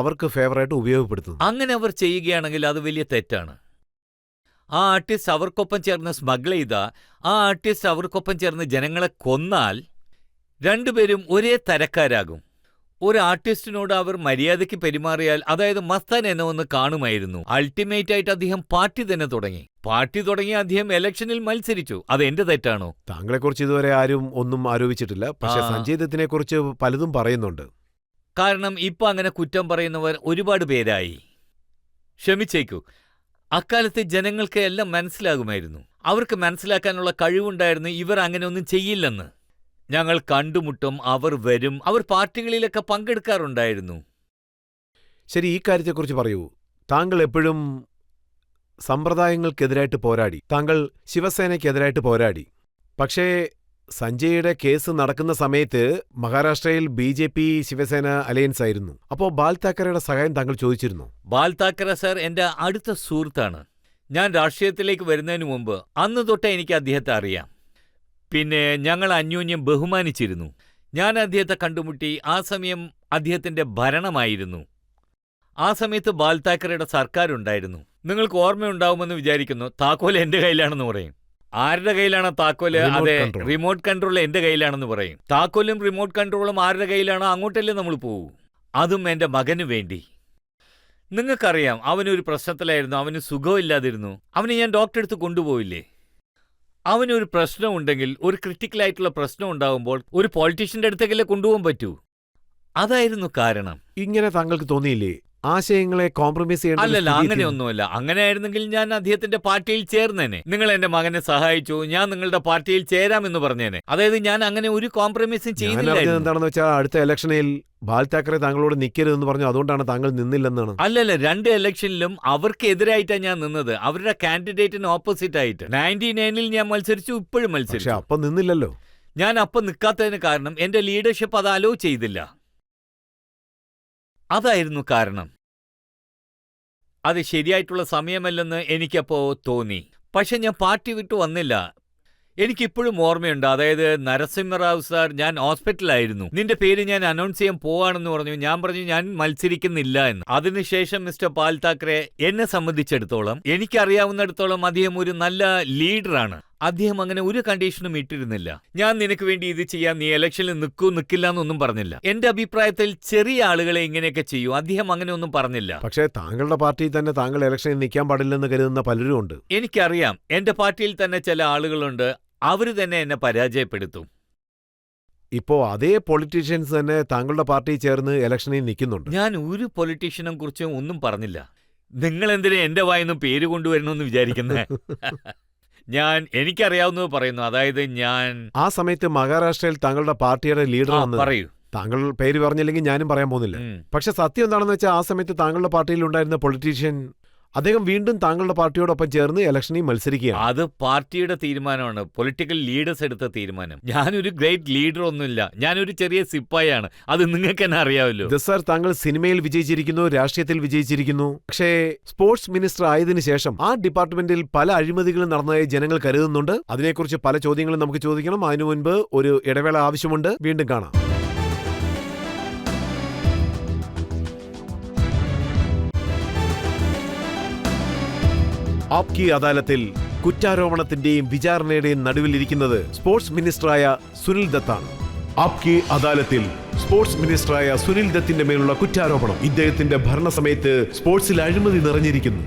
അവർക്ക് ഫേവറായിട്ട് ഉപയോഗപ്പെടുത്തുന്നു. അങ്ങനെ അവർ ചെയ്യുകയാണെങ്കിൽ അത് വലിയ തെറ്റാണ്. ആ ആർട്ടിസ്റ്റ് അവർക്കൊപ്പം ചേർന്ന് സ്മഗിൾ ചെയ്ത, ആ ആർട്ടിസ്റ്റ് അവർക്കൊപ്പം ചേർന്ന് ജനങ്ങളെ കൊന്നാൽ രണ്ടുപേരും ഒരേ തരക്കാരാകും. ഒരു ആർട്ടിസ്റ്റിനോട് അവർ മര്യാദയ്ക്ക് പെരുമാറിയാൽ, അതായത് മസ്താൻ എന്നെ ഒന്ന് കാണുമായിരുന്നു. അൾട്ടിമേറ്റ് ആയിട്ട് അദ്ദേഹം പാർട്ടി തന്നെ തുടങ്ങി. പാർട്ടി തുടങ്ങി അദ്ദേഹം ഇലക്ഷനിൽ മത്സരിച്ചു. അത് എന്റെ തെറ്റാണോ? താങ്കളെക്കുറിച്ച് ഇതുവരെ ആരും ഒന്നും ആരോപിച്ചിട്ടില്ല. പക്ഷെ സഞ്ജയ് ദത്തിനെ കുറിച്ച് പലതും പറയുന്നുണ്ട്. കാരണം ഇപ്പൊ അങ്ങനെ കുറ്റം പറയുന്നവർ ഒരുപാട് പേരായി. ക്ഷമിച്ചേക്കൂ. അക്കാലത്തെ ജനങ്ങൾക്ക് എല്ലാം മനസ്സിലാകുമായിരുന്നു. അവർക്ക് മനസ്സിലാക്കാനുള്ള കഴിവുണ്ടായിരുന്നു ഇവർ അങ്ങനെ ഒന്നും ചെയ്യില്ലെന്ന്. ഞങ്ങൾ കണ്ടുമുട്ടും, അവർ വരും, അവർ പാർട്ടികളിലൊക്കെ പങ്കെടുക്കാറുണ്ടായിരുന്നു. ശരി, ഈ കാര്യത്തെക്കുറിച്ച് പറയൂ. താങ്കൾ എപ്പോഴും സമ്പ്രദായങ്ങൾക്കെതിരായിട്ട് പോരാടി. താങ്കൾ ശിവസേനയ്ക്കെതിരായിട്ട് പോരാടി. പക്ഷേ സഞ്ജയുടെ കേസ് നടക്കുന്ന സമയത്ത് മഹാരാഷ്ട്രയിൽ BJP ശിവസേന അലയൻസ് ആയിരുന്നു. അപ്പോൾ ബാൽ താക്കറെയുടെ സഹായം താങ്കൾ ചോദിച്ചിരുന്നു? ബാൽ താക്കറെ സാർ എൻ്റെ അടുത്ത സുഹൃത്താണ്. ഞാൻ രാഷ്ട്രീയത്തിലേക്ക് വരുന്നതിന് മുമ്പ് അന്ന് തൊട്ടേ എനിക്ക് അദ്ദേഹത്തെ അറിയാം. പിന്നെ ഞങ്ങൾ അന്യോന്യം ബഹുമാനിച്ചിരുന്നു. ഞാൻ അദ്ദേഹത്തെ കണ്ടുമുട്ടി. ആ സമയം അദ്ദേഹത്തിൻ്റെ ഭരണമായിരുന്നു. ആ സമയത്ത് ബാൽ താക്കറെയുടെ സർക്കാരുണ്ടായിരുന്നു. നിങ്ങൾക്ക് ഓർമ്മയുണ്ടാവുമെന്ന് വിചാരിക്കുന്നു. താക്കോൽ എൻ്റെ കയ്യിലാണെന്ന് പറയും. ആരുടെ കയ്യിലാണ് താക്കോല്? അതെ, റിമോട്ട് കൺട്രോൾ എൻ്റെ കയ്യിലാണെന്ന് പറയും. താക്കോലും റിമോട്ട് കൺട്രോളും ആരുടെ കയ്യിലാണോ അങ്ങോട്ടല്ലേ നമ്മൾ പോകൂ. അതും എൻ്റെ മകന് വേണ്ടി. നിങ്ങൾക്കറിയാം, അവനൊരു പ്രശ്നത്തിലായിരുന്നു. അവന് സുഖമില്ലാതിരുന്നു. അവന് ഞാൻ ഡോക്ടറെ അടുത്ത് കൊണ്ടുപോയില്ലേ? അവനൊരു പ്രശ്നമുണ്ടെങ്കിൽ, ഒരു ക്രിട്ടിക്കലായിട്ടുള്ള പ്രശ്നം ഉണ്ടാകുമ്പോൾ ഒരു പൊളിറ്റീഷ്യൻ്റെ അടുത്തേക്കല്ലേ കൊണ്ടുപോകാൻ പറ്റൂ. അതായിരുന്നു കാരണം. ഇങ്ങനെ താങ്കൾക്ക് തോന്നിയില്ലേ ആശയങ്ങളെ കോംപ്രമൈസ് ചെയ്യേണ്ട? അല്ലല്ല, അങ്ങനെയൊന്നുമല്ല. അങ്ങനെയായിരുന്നെങ്കിൽ ഞാൻ അദ്ദേഹത്തിന്റെ പാർട്ടിയിൽ ചേർന്നേനെ. നിങ്ങൾ എന്റെ മകനെ സഹായിച്ചു, ഞാൻ നിങ്ങളുടെ പാർട്ടിയിൽ ചേരാമെന്ന് പറഞ്ഞേനെ. അതായത് ഞാൻ അങ്ങനെ ഒരു കോംപ്രമൈസും ചെയ്യുന്നില്ലായിരുന്നു. എന്താണെന്ന് വെച്ചാൽ അടുത്ത ഇലക്ഷനിൽ ബാൽ താക്കറെ താങ്കളോട് നിൽക്കരുതെന്ന് പറഞ്ഞു. അതുകൊണ്ടാണ് താങ്കൾ നിന്നില്ലെന്നാണ്? അല്ലല്ല, 2 ഇലക്ഷനിലും അവർക്ക് എതിരായിട്ടാണ് ഞാൻ നിന്നത്. അവരുടെ കാൻഡിഡേറ്റിന് ഓപ്പോസിറ്റ് ആയിട്ട്. 99 ഞാൻ മത്സരിച്ചു, ഇപ്പോഴും മത്സരിച്ചു. അപ്പം നിന്നില്ലല്ലോ. ഞാൻ അപ്പം നിൽക്കാത്തതിന് കാരണം എന്റെ ലീഡർഷിപ്പ് അത് അലോ ചെയ്തില്ല. അതായിരുന്നു കാരണം. അത് ശരിയായിട്ടുള്ള സമയമല്ലെന്ന് എനിക്കപ്പോ തോന്നി. പക്ഷെ ഞാൻ പാർട്ടി വിട്ടു വന്നില്ല. എനിക്കിപ്പോഴും ഓർമ്മയുണ്ട്. അതായത് നരസിംഹറാവു സാർ, ഞാൻ ഹോസ്പിറ്റലായിരുന്നു, നിന്റെ പേര് ഞാൻ അനൗൺസ് ചെയ്യാൻ പോവാണെന്ന് പറഞ്ഞു. ഞാൻ പറഞ്ഞു ഞാൻ മത്സരിക്കുന്നില്ല എന്ന്. അതിനുശേഷം മിസ്റ്റർ പാൽ താക്കറെ എന്നെ സംബന്ധിച്ചിടത്തോളം, എനിക്കറിയാവുന്നിടത്തോളം അദ്ദേഹം ഒരു നല്ല ലീഡറാണ്. അദ്ദേഹം അങ്ങനെ ഒരു കണ്ടീഷനും ഇട്ടിരുന്നില്ല. ഞാൻ നിനക്ക് വേണ്ടി ഇത് ചെയ്യാൻ, നീ ഇലക്ഷനിൽ നിൽക്കില്ല എന്നൊന്നും പറഞ്ഞില്ല. എന്റെ അഭിപ്രായത്തിൽ ചെറിയ ആളുകളെ ഇങ്ങനെയൊക്കെ ചെയ്യൂ. അദ്ദേഹം അങ്ങനെ ഒന്നും പറഞ്ഞില്ല. പക്ഷേ താങ്കളുടെ പാർട്ടിയിൽ തന്നെ താങ്കൾ ഇലക്ഷനിൽ നിൽക്കാൻ പാടില്ലെന്ന് കരുതുന്ന പലരും ഉണ്ട്. എനിക്കറിയാം, എന്റെ പാർട്ടിയിൽ തന്നെ ചില ആളുകളുണ്ട്, അവര് തന്നെ എന്നെ പരാജയപ്പെടുത്തും. ഇപ്പോ അതേ പൊളിറ്റീഷ്യൻസ് തന്നെ താങ്കളുടെ പാർട്ടിയിൽ ചേർന്ന് ഇലക്ഷനിൽ നിൽക്കുന്നുണ്ട്. ഞാൻ ഒരു പൊളിറ്റീഷ്യനെ കുറിച്ചും ഒന്നും പറഞ്ഞില്ല. നിങ്ങൾ എന്തിനാ എന്റെ വായിന്ന് പേര് കൊണ്ടുവരണമെന്ന് വിചാരിക്കുന്നേ? എനിക്കറിയാവുന്നത് പറയുന്നു. അതായത് ആ സമയത്ത് മഹാരാഷ്ട്രയിൽ താങ്കളുടെ പാർട്ടിയുടെ ലീഡർ വന്ന് പറയൂ. താങ്കൾ പേര് പറഞ്ഞില്ലെങ്കിൽ ഞാനും പറയാൻ പോകുന്നില്ല. പക്ഷെ സത്യം എന്താണെന്ന് വെച്ചാൽ ആ സമയത്ത് താങ്കളുടെ പാർട്ടിയിൽ ഉണ്ടായിരുന്ന പൊളിറ്റീഷ്യൻ അദ്ദേഹം വീണ്ടും താങ്കളുടെ പാർട്ടിയോടൊപ്പം ചേർന്ന് ഇലക്ഷനിൽ മത്സരിക്കുകയാണ്. അത് പാർട്ടിയുടെ തീരുമാനമാണ്, പൊളിറ്റിക്കൽ ലീഡേഴ്സ് എടുത്ത തീരുമാനം. ഞാനൊരു ഗ്രേറ്റ് ലീഡർ ഒന്നുമില്ല, ഞാനൊരു ചെറിയ സിപ്പായാണ്. അത് നിങ്ങൾക്ക് തന്നെ അറിയാമല്ലോ. സർ, താങ്കൾ സിനിമയിൽ വിജയിച്ചിരിക്കുന്നു, രാഷ്ട്രീയത്തിൽ വിജയിച്ചിരിക്കുന്നു. പക്ഷേ സ്പോർട്സ് മിനിസ്റ്റർ ആയതിനു ശേഷം ആ ഡിപ്പാർട്ട്മെന്റിൽ പല അഴിമതികളും നടന്നതായി ജനങ്ങൾ കരുതുന്നുണ്ട്. അതിനെക്കുറിച്ച് പല ചോദ്യങ്ങളും നമുക്ക് ചോദിക്കണം. അതിനു മുൻപ് ഒരു ഇടവേള ആവശ്യമുണ്ട്. വീണ്ടും കാണാം. ആപ്കി അദാലത്തിൽ കുറ്റാരോപണത്തിന്റെയും വിചാരണയുടെയും നടുവിലിരിക്കുന്നത് സ്പോർട്സ് മിനിസ്റ്ററായ സുനിൽ ദത്താണ്. ആപ്കി അദാലത്തിൽ സ്പോർട്സ് മിനിസ്റ്ററായ സുനിൽ ദത്തിന്റെ മേലുള്ള കുറ്റാരോപണം. ഇദ്ദേഹത്തിന്റെ ഭരണസമയത്ത് സ്പോർട്സിൽ അഴിമതി നിറഞ്ഞിരിക്കുന്നു.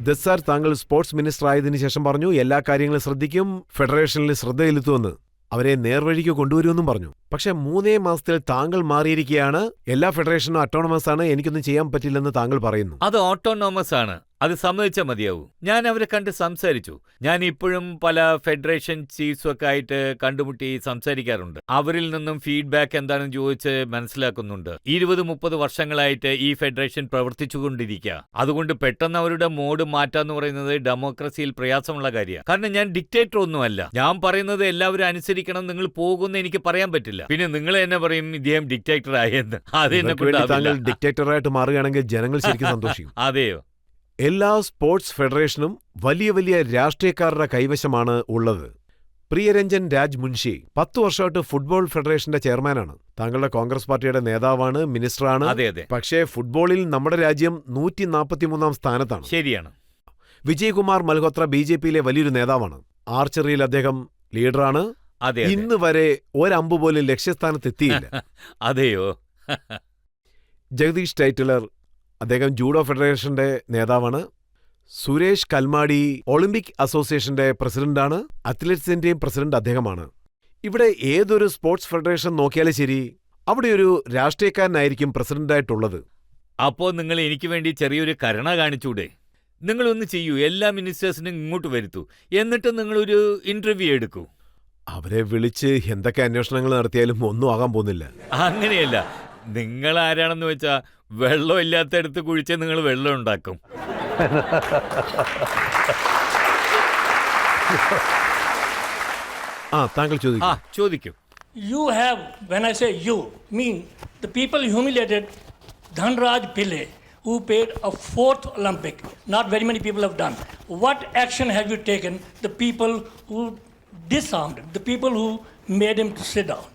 ദത്ത് സാർ, താങ്കൾ സ്പോർട്സ് മിനിസ്റ്റർ ആയതിനു ശേഷം പറഞ്ഞു എല്ലാ കാര്യങ്ങളും ശ്രദ്ധിക്കും, ഫെഡറേഷനിൽ ശ്രദ്ധയിലെത്തുമെന്ന്, അവരെ നേർവഴിക്ക് കൊണ്ടുവരുമെന്നും പറഞ്ഞു. പക്ഷെ 3 മാസത്തിൽ താങ്കൾ മാറിയിരിക്കുകയാണ്. എല്ലാ ഫെഡറേഷനും ഓട്ടോണമസ് ആണ്, എനിക്കൊന്നും ചെയ്യാൻ പറ്റില്ലെന്ന് താങ്കൾ പറയുന്നു. അത് ഓട്ടോണോമസ് ആണ്, അത് സമ്മതിച്ചാൽ മതിയാവൂ. ഞാൻ അവരെ കണ്ട് സംസാരിച്ചു. ഞാൻ ഇപ്പോഴും പല ഫെഡറേഷൻ ചീഫ്സും ഒക്കെ ആയിട്ട് കണ്ടുമുട്ടി സംസാരിക്കാറുണ്ട്. അവരിൽ നിന്നും ഫീഡ്ബാക്ക് എന്താണെന്ന് ചോദിച്ച് മനസ്സിലാക്കുന്നുണ്ട്. 20-30 വർഷങ്ങളായിട്ട് ഈ ഫെഡറേഷൻ പ്രവർത്തിച്ചുകൊണ്ടിരിക്കുക. അതുകൊണ്ട് പെട്ടെന്ന് അവരുടെ മോഡ് മാറ്റാന്ന് പറയുന്നത് ഡെമോക്രസിയിൽ പ്രയാസമുള്ള കാര്യമാണ്. കാരണം ഞാൻ ഡിക്റ്റേറ്റർ ഒന്നുമല്ല. ഞാൻ പറയുന്നത് എല്ലാവരും അനുസരിക്കണം, നിങ്ങൾ പോകുമെന്ന് എനിക്ക് പറയാൻ പറ്റില്ല. പിന്നെ നിങ്ങൾ എന്നെ പറയും ഇദ്ദേഹം ഡിക്റ്റേറ്റർ ആയെന്ന്. അതെന്നെ താങ്കൾ ഡിക്റ്റേറ്ററായിട്ട് മാറുകയാണെങ്കിൽ ജനങ്ങൾ ശരിക്കും സന്തോഷിക്കും. അതെയോ? എല്ലാ സ്പോർട്സ് ഫെഡറേഷനും വലിയ വലിയ രാഷ്ട്രീയക്കാരുടെ കൈവശമാണ് ഉള്ളത്. പ്രിയരഞ്ജൻ രാജ് മുൻഷി 10 വർഷമായിട്ട് ഫുട്ബോൾ ഫെഡറേഷന്റെ ചെയർമാനാണ്. താങ്കളുടെ കോൺഗ്രസ് പാർട്ടിയുടെ നേതാവാണ്, മിനിസ്റ്ററാണ്. പക്ഷേ ഫുട്ബോളിൽ നമ്മുടെ രാജ്യം 143-ാം സ്ഥാനത്താണ്. ശരിയാണ്. വിജയ്കുമാർ മൽഹോത്ര BJPയിലെ വലിയൊരു നേതാവാണ്. ആർച്ചറിയിൽ അദ്ദേഹം ലീഡറാണ്. ഇന്ന് വരെ ഒരമ്പ് പോലും ലക്ഷ്യസ്ഥാനത്തെത്തിയില്ല. അതെയോ? ജഗദീഷ് ടൈറ്റിലർ, അദ്ദേഹം ജൂഡോ ഫെഡറേഷന്റെ നേതാവാണ്. സുരേഷ് കൽമാടി ഒളിമ്പിക് അസോസിയേഷന്റെ പ്രസിഡന്റാണ്. അത്ലറ്റ്സിന്റെയും പ്രസിഡന്റ് അദ്ദേഹമാണ്. ഇവിടെ ഏതൊരു സ്പോർട്സ് ഫെഡറേഷൻ നോക്കിയാലും ശരി, അവിടെ ഒരു രാഷ്ട്രീയക്കാരനായിരിക്കും പ്രസിഡന്റായിട്ടുള്ളത്. അപ്പോ നിങ്ങൾ എനിക്ക് വേണ്ടി ചെറിയൊരു കരുണ കാണിച്ചൂടെ? നിങ്ങളൊന്ന് ചെയ്യൂ, എല്ലാ മിനിസ്റ്റേഴ്സിനും ഇങ്ങോട്ട് വരുത്തൂ, എന്നിട്ട് നിങ്ങളൊരു ഇന്റർവ്യൂ എടുക്കൂ. അവരെ വിളിച്ച് എന്തൊക്കെ അന്വേഷണങ്ങൾ നടത്തിയാലും ഒന്നും ആകാൻ പോകുന്നില്ല. അങ്ങനെയല്ല, നിങ്ങൾ ആരാണെന്ന് വെച്ചാ വെള്ളം ഇല്ലാത്തടത്ത് കുഴിച്ച് നിങ്ങൾ വെള്ളം ഉണ്ടാക്കും. താങ്കൾ ചോദിക്കും. You have, when I say you, mean the people humiliated Dhanraj Pillai, who paid a 4th Olympic. Not very many people have done. What action have you taken? The people who disarmed, the people who made him to sit down.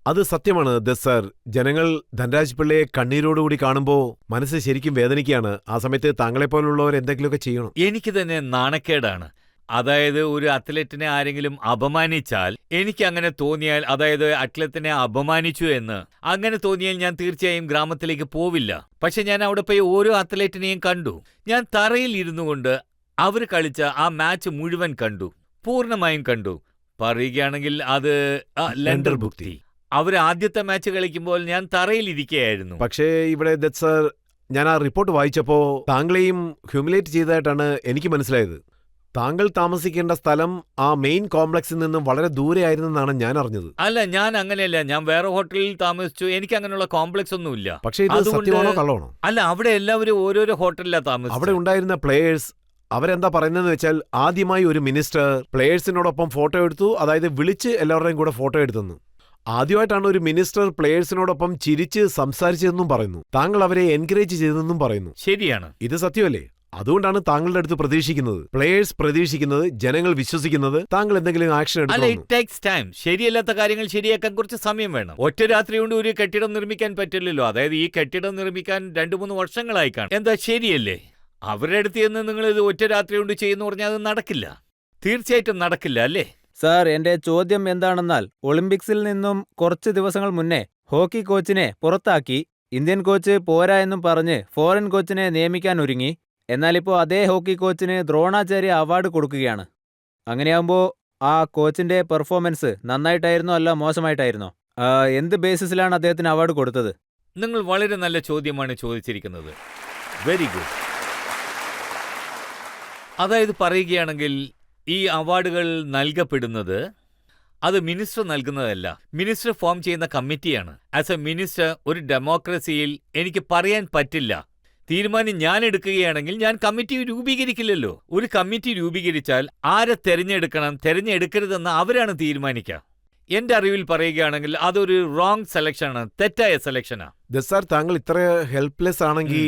അത് സത്യമാണ് ദത്ത് സാർ. ജനങ്ങൾ ധൻരാജ് പിള്ളയെ കണ്ണീരോടുകൂടി കാണുമ്പോൾ മനസ്സ് ശരിക്കും വേദനിക്കുകയാണ്. ആ സമയത്ത് താങ്കളെപ്പോലുള്ളവർ എന്തെങ്കിലുമൊക്കെ ചെയ്യണം. എനിക്ക് തന്നെ നാണക്കേടാണ്. അതായത് ഒരു അത്ലറ്റിനെ ആരെങ്കിലും അപമാനിച്ചാൽ, എനിക്ക് അങ്ങനെ തോന്നിയാൽ, അതായത് അത്ലറ്റിനെ അപമാനിച്ചു എന്ന് അങ്ങനെ തോന്നിയാൽ ഞാൻ തീർച്ചയായും ഗ്രാമത്തിലേക്ക് പോവില്ല. പക്ഷെ ഞാൻ അവിടെ പോയി ഓരോ അത്ലറ്റിനെയും കണ്ടു. ഞാൻ തറയിൽ ഇരുന്നു കൊണ്ട് അവർ കളിച്ച ആ മാച്ച് മുഴുവൻ കണ്ടു, പൂർണ്ണമായും കണ്ടു. പറയുകയാണെങ്കിൽ അത് ലണ്ടർ ബുക്തി. അവർ ആദ്യത്തെ മാച്ച് കളിക്കുമ്പോൾ ഞാൻ തറയിലിരിക്കുകയായിരുന്നു. പക്ഷേ ഇവിടെ ദത്ത് സാർ, ഞാൻ ആ റിപ്പോർട്ട് വായിച്ചപ്പോ താങ്കളെയും ഹ്യൂമിലേറ്റ് ചെയ്തതായിട്ടാണ് എനിക്ക് മനസ്സിലായത്. താങ്കൾ താമസിക്കേണ്ട സ്ഥലം ആ മെയിൻ കോംപ്ലക്സിൽ നിന്നും വളരെ ദൂരെ ആയിരുന്നെന്നാണ് ഞാൻ അറിഞ്ഞത്. അല്ല, ഞാൻ അങ്ങനെയല്ല. ഞാൻ വേറെ ഹോട്ടലിൽ താമസിച്ചു. എനിക്ക് അങ്ങനെയുള്ള കോംപ്ലക്സ് ഒന്നുമില്ല. പക്ഷേ ഇത് സത്യമാണോ കള്ളമാണോ? അല്ല, അവിടെ എല്ലാവരും ഓരോരോ ഹോട്ടലിലാണ് താമസിച്ചത്. അവിടെ ഉണ്ടായിരുന്ന പ്ലേയേഴ്സ് അവരെന്താ പറയുന്നതെന്ന് വെച്ചാൽ, ആദ്യമായി ഒരു മിനിസ്റ്റർ പ്ലേയേഴ്സിനോടൊപ്പം ഫോട്ടോ എടുത്തു, അതായത് വിളിച്ച് എല്ലാവരുടെയും കൂടെ ഫോട്ടോ എടുത്തെന്ന്. ആദ്യമായിട്ടാണ് ഒരു മിനിസ്റ്റർ പ്ലേയേഴ്സിനോടൊപ്പം ചിരിച്ച് സംസാരിച്ചതെന്നും പറയുന്നു. താങ്കൾ അവരെ എൻകറേജ് ചെയ്തെന്നും പറയുന്നു. ശരിയാണ്. ഇത് സത്യമല്ലേ? അതുകൊണ്ടാണ് താങ്കളുടെ അടുത്ത് പ്രതീക്ഷിക്കുന്നത്, പ്ലേയേഴ്സ് പ്രതീക്ഷിക്കുന്നത്, ജനങ്ങൾ വിശ്വസിക്കുന്നത് താങ്കൾ എന്തെങ്കിലും ആക്ഷൻ അല്ല, എടുക്കണം. It takes time. ശരിയല്ലാത്ത കാര്യങ്ങൾ ശരിയാക്കാൻ കുറച്ച് സമയം വേണം. ഒറ്റ രാത്രി കൊണ്ട് ഒരു കെട്ടിടം നിർമ്മിക്കാൻ പറ്റില്ലല്ലോ. അതായത് ഈ കെട്ടിടം നിർമ്മിക്കാൻ 2-3 വർഷങ്ങളായി കാണും. എന്താ, ശരിയല്ലേ? അവരുടെ അടുത്ത് നിന്ന് നിങ്ങൾ ഇത് ഒറ്റ രാത്രി കൊണ്ട് ചെയ്യുന്നു പറഞ്ഞാൽ അത് നടക്കില്ല. തീർച്ചയായിട്ടും നടക്കില്ല, അല്ലേ? സാർ, എന്റെ ചോദ്യം എന്താണെന്നാൽ ഒളിമ്പിക്സിൽ നിന്നും കുറച്ച് ദിവസങ്ങൾ മുന്നേ ഹോക്കി കോച്ചിനെ പുറത്താക്കി ഇന്ത്യൻ കോച്ച് പോരാ എന്നും പറഞ്ഞ് ഫോറിൻ കോച്ചിനെ നിയമിക്കാൻ ഒരുങ്ങി. എന്നാലിപ്പോൾ അതേ ഹോക്കി കോച്ചിന് ദ്രോണാചാര്യ അവാർഡ് കൊടുക്കുകയാണ്. അങ്ങനെയാകുമ്പോൾ ആ കോച്ചിന്റെ പെർഫോമൻസ് നന്നായിട്ടായിരുന്നോ അല്ല മോശമായിട്ടായിരുന്നോ? എന്ത് ബേസിസിലാണ് അദ്ദേഹത്തിന് അവാർഡ് കൊടുത്തത്? നിങ്ങൾ വളരെ നല്ല ചോദ്യമാണ് ചോദിച്ചിരിക്കുന്നത്. Very good. അതായത് പറയുകയാണെങ്കിൽ ഈ അവാർഡുകൾ നൽകപ്പെടുന്നത് അത് മിനിസ്റ്റർ നൽകുന്നതല്ല, മിനിസ്റ്റർ ഫോം ചെയ്യുന്ന കമ്മിറ്റിയാണ്. ആസ് എ മിനിസ്റ്റർ ഒരു ഡെമോക്രസിയിൽ എനിക്ക് പറയാൻ പറ്റില്ല. തീരുമാനം ഞാൻ എടുക്കുകയാണെങ്കിൽ ഞാൻ കമ്മിറ്റി രൂപീകരിക്കില്ലല്ലോ. ഒരു കമ്മിറ്റി രൂപീകരിച്ചാൽ ആരെ തെരഞ്ഞെടുക്കണം തെരഞ്ഞെടുക്കരുതെന്ന് അവരാണ് തീരുമാനിക്കുക. എന്റെ അറിവിൽ പറയുകയാണെങ്കിൽ അതൊരു റോങ് സെലക്ഷനാണ്, തെറ്റായ സെലക്ഷനാണ്. സാർ, താങ്കൾ ഇത്ര ഹെൽപ്ലെസ് ആണെങ്കിൽ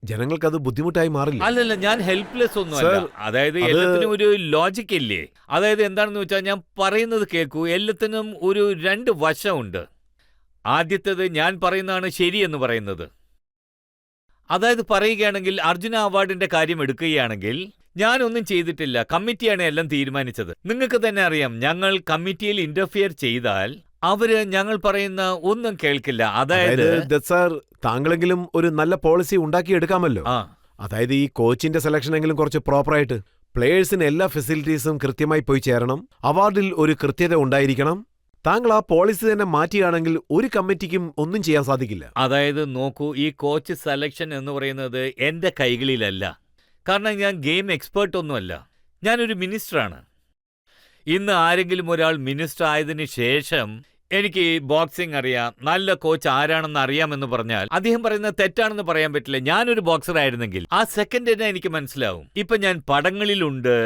ജനങ്ങൾക്ക് അത് ബുദ്ധിമുട്ടായി മാറില്ല. അല്ലല്ല, ഞാൻ ഹെൽപ്ലെസ് ഒന്നുമല്ല. അതായത് എല്ലാത്തിനും ഒരു ലോജിക് ഇല്ലേ? അതായത് എന്താണെന്ന് വെച്ചാൽ, ഞാൻ പറയുന്നത് കേൾക്കൂ, എല്ലാത്തിനും ഒരു 2 വശമുണ്ട്. ആദ്യത്തേത് ഞാൻ പറയുന്നതാണ് ശരിയെന്ന് പറയുന്നത്. അതായത് പറയുകയാണെങ്കിൽ അർജുന അവാർഡിന്റെ കാര്യം എടുക്കുകയാണെങ്കിൽ ഞാനൊന്നും ചെയ്തിട്ടില്ല, കമ്മിറ്റിയാണ് എല്ലാം തീരുമാനിച്ചത്. നിങ്ങൾക്ക് തന്നെ അറിയാം, ഞങ്ങൾ കമ്മിറ്റിയിൽ ഇന്റർഫിയർ ചെയ്താൽ അവര് ഞങ്ങൾ പറയുന്ന ഒന്നും കേൾക്കില്ല. അതായത് സാർ, താങ്കളെങ്കിലും ഒരു നല്ല പോളിസി ഉണ്ടാക്കിയെടുക്കാമല്ലോ. ആ അതായത് ഈ കോച്ചിന്റെ സെലക്ഷനെങ്കിലും കുറച്ച് പ്രോപ്പറായിട്ട്, പ്ലേയേഴ്സിന് എല്ലാ ഫെസിലിറ്റീസും കൃത്യമായി പോയി ചേരണം, അവാർഡിൽ ഒരു കൃത്യത ഉണ്ടായിരിക്കണം. താങ്കൾ ആ പോളിസി തന്നെ മാറ്റിയാണെങ്കിൽ ഒരു കമ്മിറ്റിക്കും ഒന്നും ചെയ്യാൻ സാധിക്കില്ല. അതായത് നോക്കൂ, ഈ കോച്ച് സെലക്ഷൻ എന്ന് പറയുന്നത് എന്റെ കൈകളിലല്ല. കാരണം ഞാൻ ഗെയിം എക്സ്പേർട്ട് ഒന്നുമല്ല, ഞാനൊരു മിനിസ്റ്ററാണ്. ഇന്ന് ആരെങ്കിലും ഒരാൾ മിനിസ്റ്റർ ആയതിനു ശേഷം എനിക്ക് ബോക്സിംഗ് അറിയാം, നല്ല കോച്ച് ആരാണെന്ന് അറിയാമെന്ന് പറഞ്ഞാൽ അദ്ദേഹം പറയുന്നത് തെറ്റാണെന്ന് പറയാൻ പറ്റില്ല. ഞാനൊരു ബോക്സർ ആയിരുന്നെങ്കിൽ ആ സെക്കൻഡ് തന്നെ എനിക്ക് മനസ്സിലാവും. ഇപ്പൊ ഞാൻ പടങ്ങളിലുണ്ട്,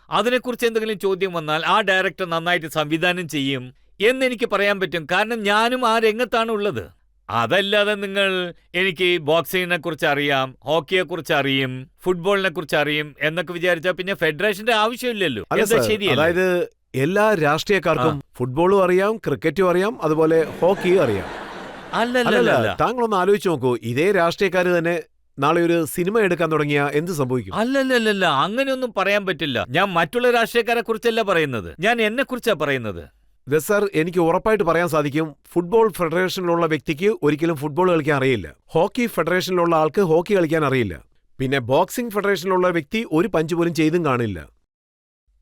അതിനെക്കുറിച്ച് എന്തെങ്കിലും ചോദ്യം വന്നാൽ ആ ഡയറക്ടർ നന്നായിട്ട് സംവിധാനം ചെയ്യും എന്നെനിക്ക് പറയാൻ പറ്റും. കാരണം ഞാനും ആ രംഗത്താണ് ഉള്ളത്. അതല്ലാതെ നിങ്ങൾ എനിക്ക് ബോക്സിങ്ങിനെ കുറിച്ച് അറിയാം, ഹോക്കിയെ കുറിച്ച് അറിയും, ഫുട്ബോളിനെ കുറിച്ച് അറിയും എന്നൊക്കെ വിചാരിച്ചാൽ പിന്നെ ഫെഡറേഷന്റെ ആവശ്യമില്ലല്ലോ. അതായത് എല്ലാ രാഷ്ട്രീയക്കാർക്കും ഫുട്ബോളും അറിയാം, ക്രിക്കറ്റും അറിയാം, അതുപോലെ ഹോക്കിയും അറിയാം. അല്ലല്ല, താങ്കളൊന്ന് ആലോചിച്ച് നോക്കൂ, ഇതേ രാഷ്ട്രീയക്കാര് തന്നെ നാളെ ഒരു സിനിമ എടുക്കാൻ തുടങ്ങിയ എന്ത് സംഭവിക്കും? അല്ലല്ലല്ല, അങ്ങനെയൊന്നും പറയാൻ പറ്റില്ല. ഞാൻ മറ്റുള്ള രാഷ്ട്രീയക്കാരെ കുറിച്ചല്ല പറയുന്നത്, ഞാൻ എന്നെ കുറിച്ചാ പറയുന്നത്. സാർ, എനിക്ക് ഉറപ്പായിട്ട് പറയാൻ സാധിക്കും, ഫുട്ബോൾ ഫെഡറേഷനിലുള്ള വ്യക്തിക്ക് ഒരിക്കലും ഫുട്ബോൾ കളിക്കാൻ അറിയില്ല, ഹോക്കി ഫെഡറേഷനിലുള്ള ആൾക്ക് ഹോക്കി കളിക്കാൻ അറിയില്ല, പിന്നെ ബോക്സിംഗ് ഫെഡറേഷനിലുള്ള വ്യക്തി ഒരു പഞ്ച് പോലും ചെയ്തും കാണില്ല.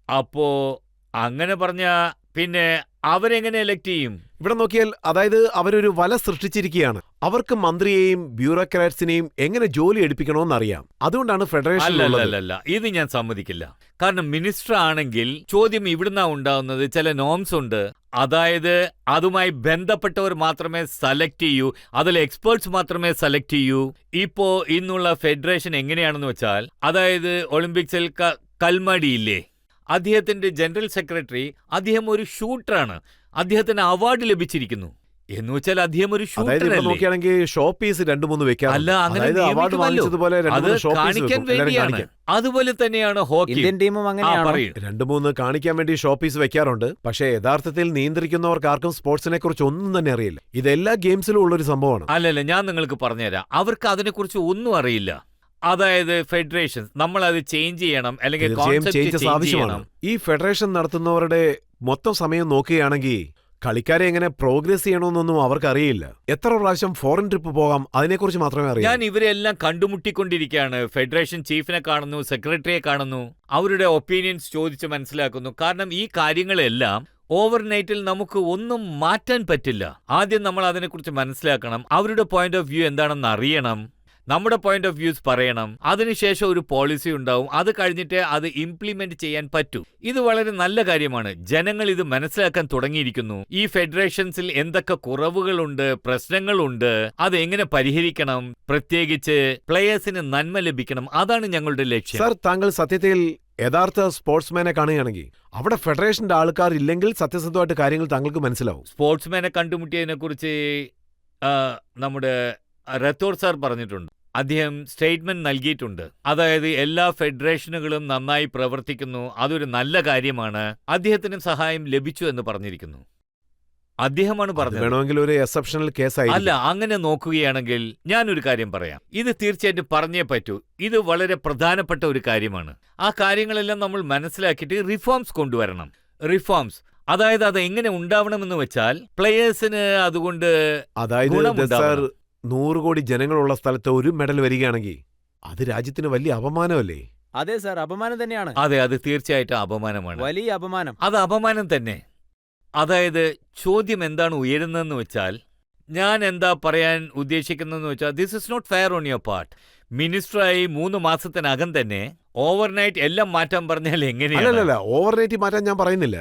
അപ്പോ അങ്ങനെ പറഞ്ഞ പിന്നെ അവരെങ്ങനെ എലക്ട് ചെയ്യും? ഇവിടെ നോക്കിയാൽ അതായത് അവരൊരു വല സൃഷ്ടിച്ചിരിക്കുകയാണ്. അവർക്ക് മന്ത്രിയെയും ബ്യൂറോക്രാറ്റ്സിനെയും എങ്ങനെ ജോലി എടുപ്പിക്കണമെന്ന് അറിയാം. അതുകൊണ്ടാണ് ഫെഡറേഷൻ. അല്ലല്ല, ഇത് ഞാൻ സമ്മതിക്കില്ല. കാരണം മിനിസ്റ്റർ ആണെങ്കിൽ ചോദ്യം ഇവിടുന്നാ ഉണ്ടാവുന്നത്. ചില നോംസ് ഉണ്ട്, അതായത് അതുമായി ബന്ധപ്പെട്ടവർ മാത്രമേ സെലക്ട് ചെയ്യൂ, അതിൽ എക്സ്പേർട്സ് മാത്രമേ സെലക്ട് ചെയ്യൂ. ഇപ്പോ ഇന്നുള്ള ഫെഡറേഷൻ എങ്ങനെയാണെന്ന് വെച്ചാൽ, അതായത് ഒളിമ്പിക്സിൽ കൽമടിയില്ലേ, അദ്ദേഹത്തിന്റെ ജനറൽ സെക്രട്ടറി, അദ്ദേഹം ഒരു ഷൂട്ടറാണ്, അദ്ദേഹത്തിന് അവാർഡ് ലഭിച്ചിരിക്കുന്നു. എന്ന് വെച്ചാൽ അദ്ദേഹം ഒരു ഷൂട്ടർ നോക്കിയാണെങ്കിൽ ഷോ പീസ് 2-3 വെക്കാം. അല്ല, അങ്ങനെ അത് കാണിക്കാൻ വേണ്ടിയാണ്. അതുപോലെ തന്നെയാണ് ഹോക്കി. ഇന്ത്യൻ ടീമും അങ്ങനെയാണ്, 2-3 കാണിക്കാൻ വേണ്ടി ഷോ പീസ് വെക്കാറുണ്ട്. പക്ഷേ യഥാർത്ഥത്തിൽ നിയന്ത്രിക്കുന്നവർക്ക് ആർക്കും സ്പോർട്സിനെ കുറിച്ച് ഒന്നും തന്നെ അറിയില്ല. ഇത് എല്ലാ ഗെയിംസിലും ഉള്ളൊരു സംഭവമാണ്. അല്ലല്ല, ഞാൻ നിങ്ങൾക്ക് പറഞ്ഞുതരാം, അവർക്ക് അതിനെക്കുറിച്ച് ഒന്നും അറിയില്ല. അതായത് ഫെഡറേഷൻ നമ്മൾ അത് ചേഞ്ച് ചെയ്യണം, അല്ലെങ്കിൽ ചേഞ്ചസ് ആവശ്യമാണ്. ഈ ഫെഡറേഷൻ നടത്തുന്നവരുടെ മൊത്തം സമയം നോക്കുകയാണെങ്കിൽ കളിക്കാരെ എങ്ങനെ പ്രോഗ്രസ് ചെയ്യണമെന്നൊന്നും അവർക്ക് അറിയില്ല. എത്ര പ്രാവശ്യം ഫോറിൻ ട്രിപ്പ് പോകാം, അതിനെക്കുറിച്ച് മാത്രമേ അറിയൂ. ഞാൻ ഇവരെല്ലാം കണ്ടുമുട്ടിക്കൊണ്ടിരിക്കുകയാണ്. ഫെഡറേഷൻ ചീഫിനെ കാണുന്നു, സെക്രട്ടറിയെ കാണുന്നു, അവരുടെ ഒപ്പീനിയൻസ് ചോദിച്ച് മനസ്സിലാക്കുന്നു. കാരണം ഈ കാര്യങ്ങളെല്ലാം ഓവർനൈറ്റിൽ നമുക്ക് ഒന്നും മാറ്റാൻ പറ്റില്ല. ആദ്യം നമ്മൾ അതിനെക്കുറിച്ച് മനസ്സിലാക്കണം, അവരുടെ പോയിന്റ് ഓഫ് വ്യൂ എന്താണെന്ന് അറിയണം, നമ്മുടെ പോയിന്റ് ഓഫ് വ്യൂസ് പറയണം, അതിനുശേഷം ഒരു പോളിസി ഉണ്ടാവും, അത് കഴിഞ്ഞിട്ട് അത് ഇംപ്ലിമെന്റ് ചെയ്യാൻ പറ്റൂ. ഇത് വളരെ നല്ല കാര്യമാണ്. ജനങ്ങൾ ഇത് മനസ്സിലാക്കാൻ തുടങ്ങിയിരിക്കുന്നു. ഈ ഫെഡറേഷൻസിൽ എന്തൊക്കെ കുറവുകളുണ്ട്, പ്രശ്നങ്ങളുണ്ട്, അത് എങ്ങനെ പരിഹരിക്കണം, പ്രത്യേകിച്ച് പ്ലേയേഴ്സിന് നന്മ ലഭിക്കണം, അതാണ് ഞങ്ങളുടെ ലക്ഷ്യം. സർ, താങ്കൾ സത്യത്തിൽ യഥാർത്ഥ സ്പോർട്സ്മാനെ കാണുകയാണെങ്കിൽ അവിടെ ഫെഡറേഷന്റെ ആൾക്കാർ ഇല്ലെങ്കിൽ സത്യസന്ധമായിട്ട് കാര്യങ്ങൾ താങ്കൾക്ക് മനസ്സിലാവും. സ്പോർട്സ്മാനെ കണ്ടുമുട്ടിയതിനെ കുറിച്ച് നമ്മുടെ റത്തോർ സാർ പറഞ്ഞിട്ടുണ്ട്. അദ്ദേഹം സ്റ്റേറ്റ്മെന്റ് നൽകിയിട്ടുണ്ട്. അതായത് എല്ലാ ഫെഡറേഷനുകളും നന്നായി പ്രവർത്തിക്കുന്നു, അതൊരു നല്ല കാര്യമാണ്, അദ്ദേഹത്തിനും സഹായം ലഭിച്ചു എന്ന് പറഞ്ഞിരിക്കുന്നു. അദ്ദേഹമാണ് പറഞ്ഞത്. വേണമെങ്കിൽ ഒരു എക്സെപ്ഷണൽ കേസായി. അല്ല, അങ്ങനെ നോക്കുകയാണെങ്കിൽ ഞാനൊരു കാര്യം പറയാം. ഇത് തീർച്ചയായിട്ടും പറഞ്ഞേ പറ്റൂ. ഇത് വളരെ പ്രധാനപ്പെട്ട ഒരു കാര്യമാണ്. ആ കാര്യങ്ങളെല്ലാം നമ്മൾ മനസ്സിലാക്കിയിട്ട് റിഫോംസ് കൊണ്ടുവരണം. റിഫോംസ്, അതായത് അത് എങ്ങനെ ഉണ്ടാവണമെന്ന് വെച്ചാൽ പ്ലേയേഴ്സിന് അതുകൊണ്ട് അതായത് ഗുണമുണ്ടാവണം. 100 കോടി ജനങ്ങളുള്ള സ്ഥലത്ത് ഒരു മെഡൽ വരികയാണെങ്കിൽ അത് രാജ്യത്തിന് വലിയ അപമാനമല്ലേ? അതെ സാർ, അപമാനം തന്നെയാണ്. അതെ, അത് തീർച്ചയായിട്ടും അപമാനമാണ്. വലിയ അപമാനം. അത് അപമാനം തന്നെ. അതായത് ചോദ്യം എന്താണ് ഉയരുന്നതെന്ന് വെച്ചാൽ, ഞാൻ എന്താ പറയാൻ ഉദ്ദേശിക്കുന്നതെന്ന് വെച്ചാൽ, this is not fair on your part. മിനിസ്റ്ററായി 3 മാസത്തിനകം തന്നെ ഓവർനൈറ്റ് എല്ലാം മാറ്റാൻ പറഞ്ഞാൽ എങ്ങനെയാണ്? അല്ലല്ല, ഓവർനൈറ്റ് മാറ്റാൻ ഞാൻ പറയുന്നില്ല.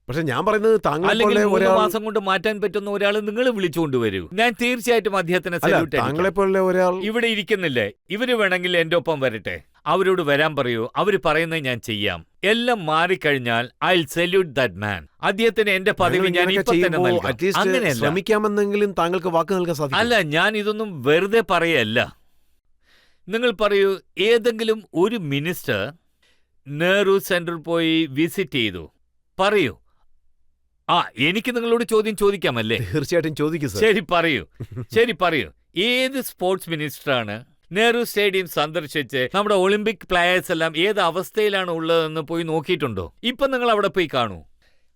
പക്ഷെ ഞാൻ പറയുന്നത് അല്ലെങ്കിൽ താങ്കളെ 3 മാസം കൊണ്ട് മാറ്റാൻ പറ്റുന്ന ഒരാൾ നിങ്ങൾ വിളിച്ചുകൊണ്ടുവരൂ. ഞാൻ തീർച്ചയായിട്ടും അദ്ദേഹത്തിന് സല്യൂട്ട് അടിക്കാം. താങ്കളെപ്പോലുള്ള ഒരാൾ ഇവിടെ ഇരിക്കുന്നില്ലേ, ഇവര് വേണമെങ്കിൽ എന്റെ ഒപ്പം വരട്ടെ, അവരോട് വരാൻ പറയൂ, അവര് പറയുന്നത് ഞാൻ ചെയ്യാം. എല്ലാം മാറിക്കഴിഞ്ഞാൽ ഐ സല്യൂട്ട് ദാറ്റ് മാൻ. അദ്ദേഹത്തിന് എന്റെ പദവി ഞാൻ ഇപ്പൊ തന്നെ നൽകാം. അങ്ങനെയല്ല, ശ്രമിക്കാമെന്നെങ്കിലും താങ്കൾക്ക് വാക്ക് നൽകാൻ സാധിക്കും. അല്ല, ഞാൻ ഇതൊന്നും വെറുതെ പറയല്ല. നിങ്ങൾ പറയൂ, ഏതെങ്കിലും ഒരു മിനിസ്റ്റർ നെഹ്റു സെന്റർ പോയി വിസിറ്റ് ചെയ്തു, പറയൂ. എനിക്ക് നിങ്ങളോട് ചോദ്യം ചോദിക്കാമല്ലേ? തീർച്ചയായിട്ടും ചോദിക്കും സർ. ശരി പറയൂ. ഏത് സ്പോർട്സ് മിനിസ്റ്ററാണ് നെഹ്റു സ്റ്റേഡിയം സന്ദർശിച്ച് നമ്മുടെ ഒളിമ്പിക് പ്ലേയേഴ്സ് എല്ലാം ഏത് അവസ്ഥയിലാണ് ഉള്ളതെന്ന് പോയി നോക്കിയിട്ടുണ്ടോ? ഇപ്പൊ നിങ്ങൾ അവിടെ പോയി കാണൂ.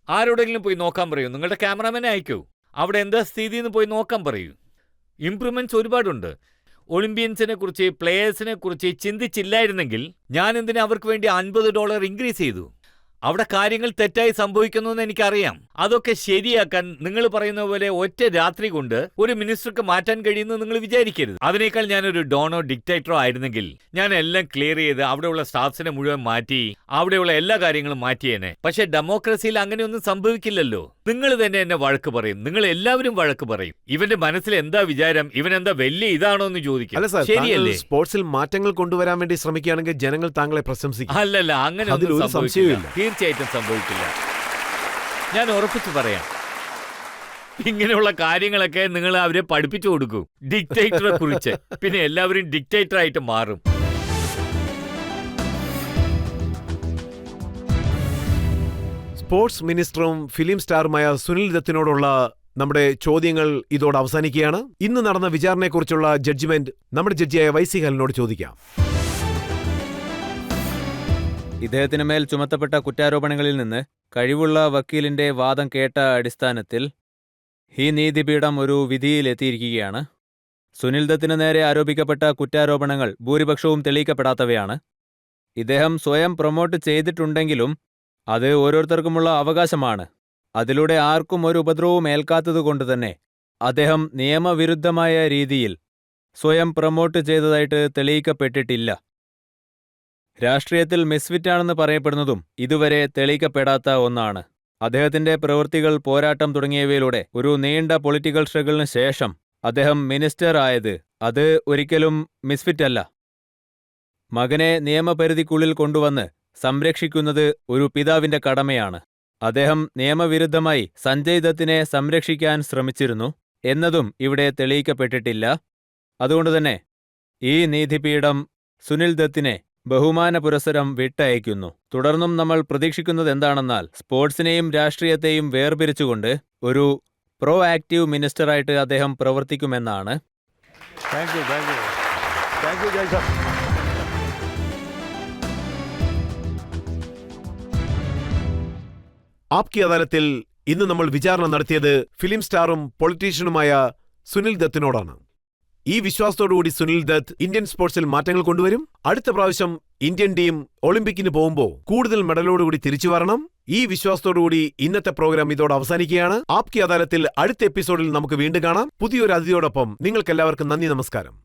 ആരോടെങ്കിലും പോയി നോക്കാൻ പറയൂ. നിങ്ങളുടെ ക്യാമറാമാനെ അയക്കൂ. അവിടെ എന്താ സ്ഥിതി എന്ന് പോയി നോക്കാൻ പറയൂ. ഇംപ്രൂവ്മെന്റ്സ് ഒരുപാടുണ്ട്. ഒളിമ്പ്യൻസിനെ കുറിച്ച്, പ്ലേയേഴ്സിനെ കുറിച്ച് ചിന്തിച്ചില്ലായിരുന്നെങ്കിൽ ഞാൻ എന്തിനാ അവർക്ക് വേണ്ടി $50 ഇൻക്രീസ് ചെയ്തു? അവിടെ കാര്യങ്ങൾ തെറ്റായി സംഭവിക്കുന്നുവെന്ന് എനിക്കറിയാം. അതൊക്കെ ശരിയാക്കാൻ നിങ്ങൾ പറയുന്ന പോലെ ഒറ്റ രാത്രി കൊണ്ട് ഒരു മിനിസ്റ്റർക്ക് മാറ്റാൻ കഴിയുമെന്ന് നിങ്ങൾ വിചാരിക്കരുത്. അതിനേക്കാൾ ഞാനൊരു ഡോണോ ഡിക്റ്റേറ്ററോ ആയിരുന്നെങ്കിൽ ഞാൻ എല്ലാം ക്ലിയർ ചെയ്ത് അവിടെയുള്ള സ്റ്റാഫ്സിനെ മുഴുവൻ മാറ്റി അവിടെയുള്ള എല്ലാ കാര്യങ്ങളും മാറ്റിയേനെ. പക്ഷെ ഡെമോക്രസിയിൽ അങ്ങനെയൊന്നും സംഭവിക്കില്ലല്ലോ. നിങ്ങൾ തന്നെ എന്നെ വഴക്ക് പറയും, നിങ്ങൾ എല്ലാവരും വഴക്ക് പറയും. ഇവന്റെ മനസ്സിൽ എന്താ വിചാരം, ഇവനെന്താ വലിയ ഇതാണോ എന്ന് ചോദിക്കും. ശരിയല്ലേ? സ്പോർട്സിൽ മാറ്റങ്ങൾ കൊണ്ടുവരാൻ വേണ്ടി ശ്രമിക്കുകയാണെങ്കിൽ ജനങ്ങൾ താങ്കളെ പ്രശംസിക്കും. അല്ലല്ല, അങ്ങനെ അതിലൊരു സംശയമില്ല. തീർച്ചയായിട്ടും സംഭവിക്കില്ല. ഞാൻ ഉറപ്പിച്ചു പറയാം. ഇങ്ങനെയുള്ള കാര്യങ്ങളൊക്കെ നിങ്ങൾ അവരെ പഠിപ്പിച്ചു കൊടുക്കൂ, ഡിക്റ്റേറ്ററെ കുറിച്ച്. പിന്നെ എല്ലാവരും ഡിക്റ്റേറ്റർ ആയിട്ട് മാറും. സ്പോർട്സ് മിനിസ്റ്ററും ഫിലിം സ്റ്റാറുമായ സുനിൽ ദത്തിനോടുള്ള നമ്മുടെ ചോദ്യങ്ങൾ ഇതോടെ അവസാനിക്കുകയാണ്. ഇന്ന് നടന്ന വിചാരണയെക്കുറിച്ചുള്ള ജഡ്ജ്മെന്റ് നമ്മുടെ ജഡ്ജിയായ വൈസി ഹലനോട് ചോദിക്കാം. ഇദ്ദേഹത്തിന് മേൽ ചുമത്തപ്പെട്ട കുറ്റാരോപണങ്ങളിൽ നിന്ന് കഴിവുള്ള വക്കീലിന്റെ വാദം കേട്ട അടിസ്ഥാനത്തിൽ ഈ നീതിപീഠം ഒരു വിധിയിലെത്തിയിരിക്കുകയാണ്. സുനിൽ ദത്തിന് നേരെ ആരോപിക്കപ്പെട്ട കുറ്റാരോപണങ്ങൾ ഭൂരിപക്ഷവും തെളിയിക്കപ്പെടാത്തവയാണ്. ഇദ്ദേഹം സ്വയം പ്രൊമോട്ട് ചെയ്തിട്ടുണ്ടെങ്കിലും അത് ഓരോരുത്തർക്കുമുള്ള അവകാശമാണ്. അതിലൂടെ ആർക്കും ഒരു ഉപദ്രവവും ഏൽക്കാത്തതുകൊണ്ട് തന്നെ അദ്ദേഹം നിയമവിരുദ്ധമായ രീതിയിൽ സ്വയം പ്രൊമോട്ട് ചെയ്തതായിട്ട് തെളിയിക്കപ്പെട്ടിട്ടില്ല. രാഷ്ട്രീയത്തിൽ മിസ്ഫിറ്റാണെന്ന് പറയപ്പെടുന്നതും ഇതുവരെ തെളിയിക്കപ്പെടാത്ത ഒന്നാണ്. അദ്ദേഹത്തിന്റെ പ്രവൃത്തികൾ, പോരാട്ടം തുടങ്ങിയവയിലൂടെ ഒരു നീണ്ട പൊളിറ്റിക്കൽ സ്ട്രഗിളിന് ശേഷം അദ്ദേഹം മിനിസ്റ്റർ ആയത് അത് ഒരിക്കലും മിസ്ഫിറ്റല്ല. മകനെ നിയമപരിധിക്കുള്ളിൽ കൊണ്ടുവന്ന് സംരക്ഷിക്കുന്നത് ഒരു പിതാവിന്റെ കടമയാണ്. അദ്ദേഹം നിയമവിരുദ്ധമായി സഞ്ജയ് ദത്തിനെ സംരക്ഷിക്കാൻ ശ്രമിച്ചിരുന്നു എന്നതും ഇവിടെ തെളിയിക്കപ്പെട്ടിട്ടില്ല. അതുകൊണ്ടുതന്നെ ഈ നീതിപീഠം സുനിൽ ദത്തിനെ ബഹുമാന പുരസ്സരം വിട്ടയക്കുന്നു. തുടർന്നും നമ്മൾ പ്രതീക്ഷിക്കുന്നത് എന്താണെന്നാൽ സ്പോർട്സിനെയും രാഷ്ട്രീയത്തെയും വേർപിരിച്ചുകൊണ്ട് ഒരു പ്രോ ആക്റ്റീവ് മിനിസ്റ്ററായിട്ട് അദ്ദേഹം പ്രവർത്തിക്കുമെന്നാണ്. ആപ്കി അദാലത്തിൽ ഇന്ന് നമ്മൾ വിചാരണ നടത്തിയത് ഫിലിം സ്റ്റാറും പൊളിറ്റീഷ്യനുമായ സുനിൽ ദത്തിനോടാണ്. ഈ വിശ്വാസത്തോടുകൂടി സുനിൽ ദത്ത് ഇന്ത്യൻ സ്പോർട്സിൽ മാറ്റങ്ങൾ കൊണ്ടുവരും. അടുത്ത പ്രാവശ്യം ഇന്ത്യൻ ടീം ഒളിമ്പിക്കിന് പോകുമ്പോൾ കൂടുതൽ മെഡലോടുകൂടി തിരിച്ചു വരണം. ഈ വിശ്വാസത്തോടുകൂടി ഇന്നത്തെ പ്രോഗ്രാം ഇതോടെ അവസാനിക്കുകയാണ്. ആപ്കി അദാലത്തിൽ അടുത്ത എപ്പിസോഡിൽ നമുക്ക് വീണ്ടും കാണാം. പുതിയൊരു അതിഥിയോടൊപ്പം നിങ്ങൾക്കെല്ലാവർക്കും നന്ദി, നമസ്കാരം.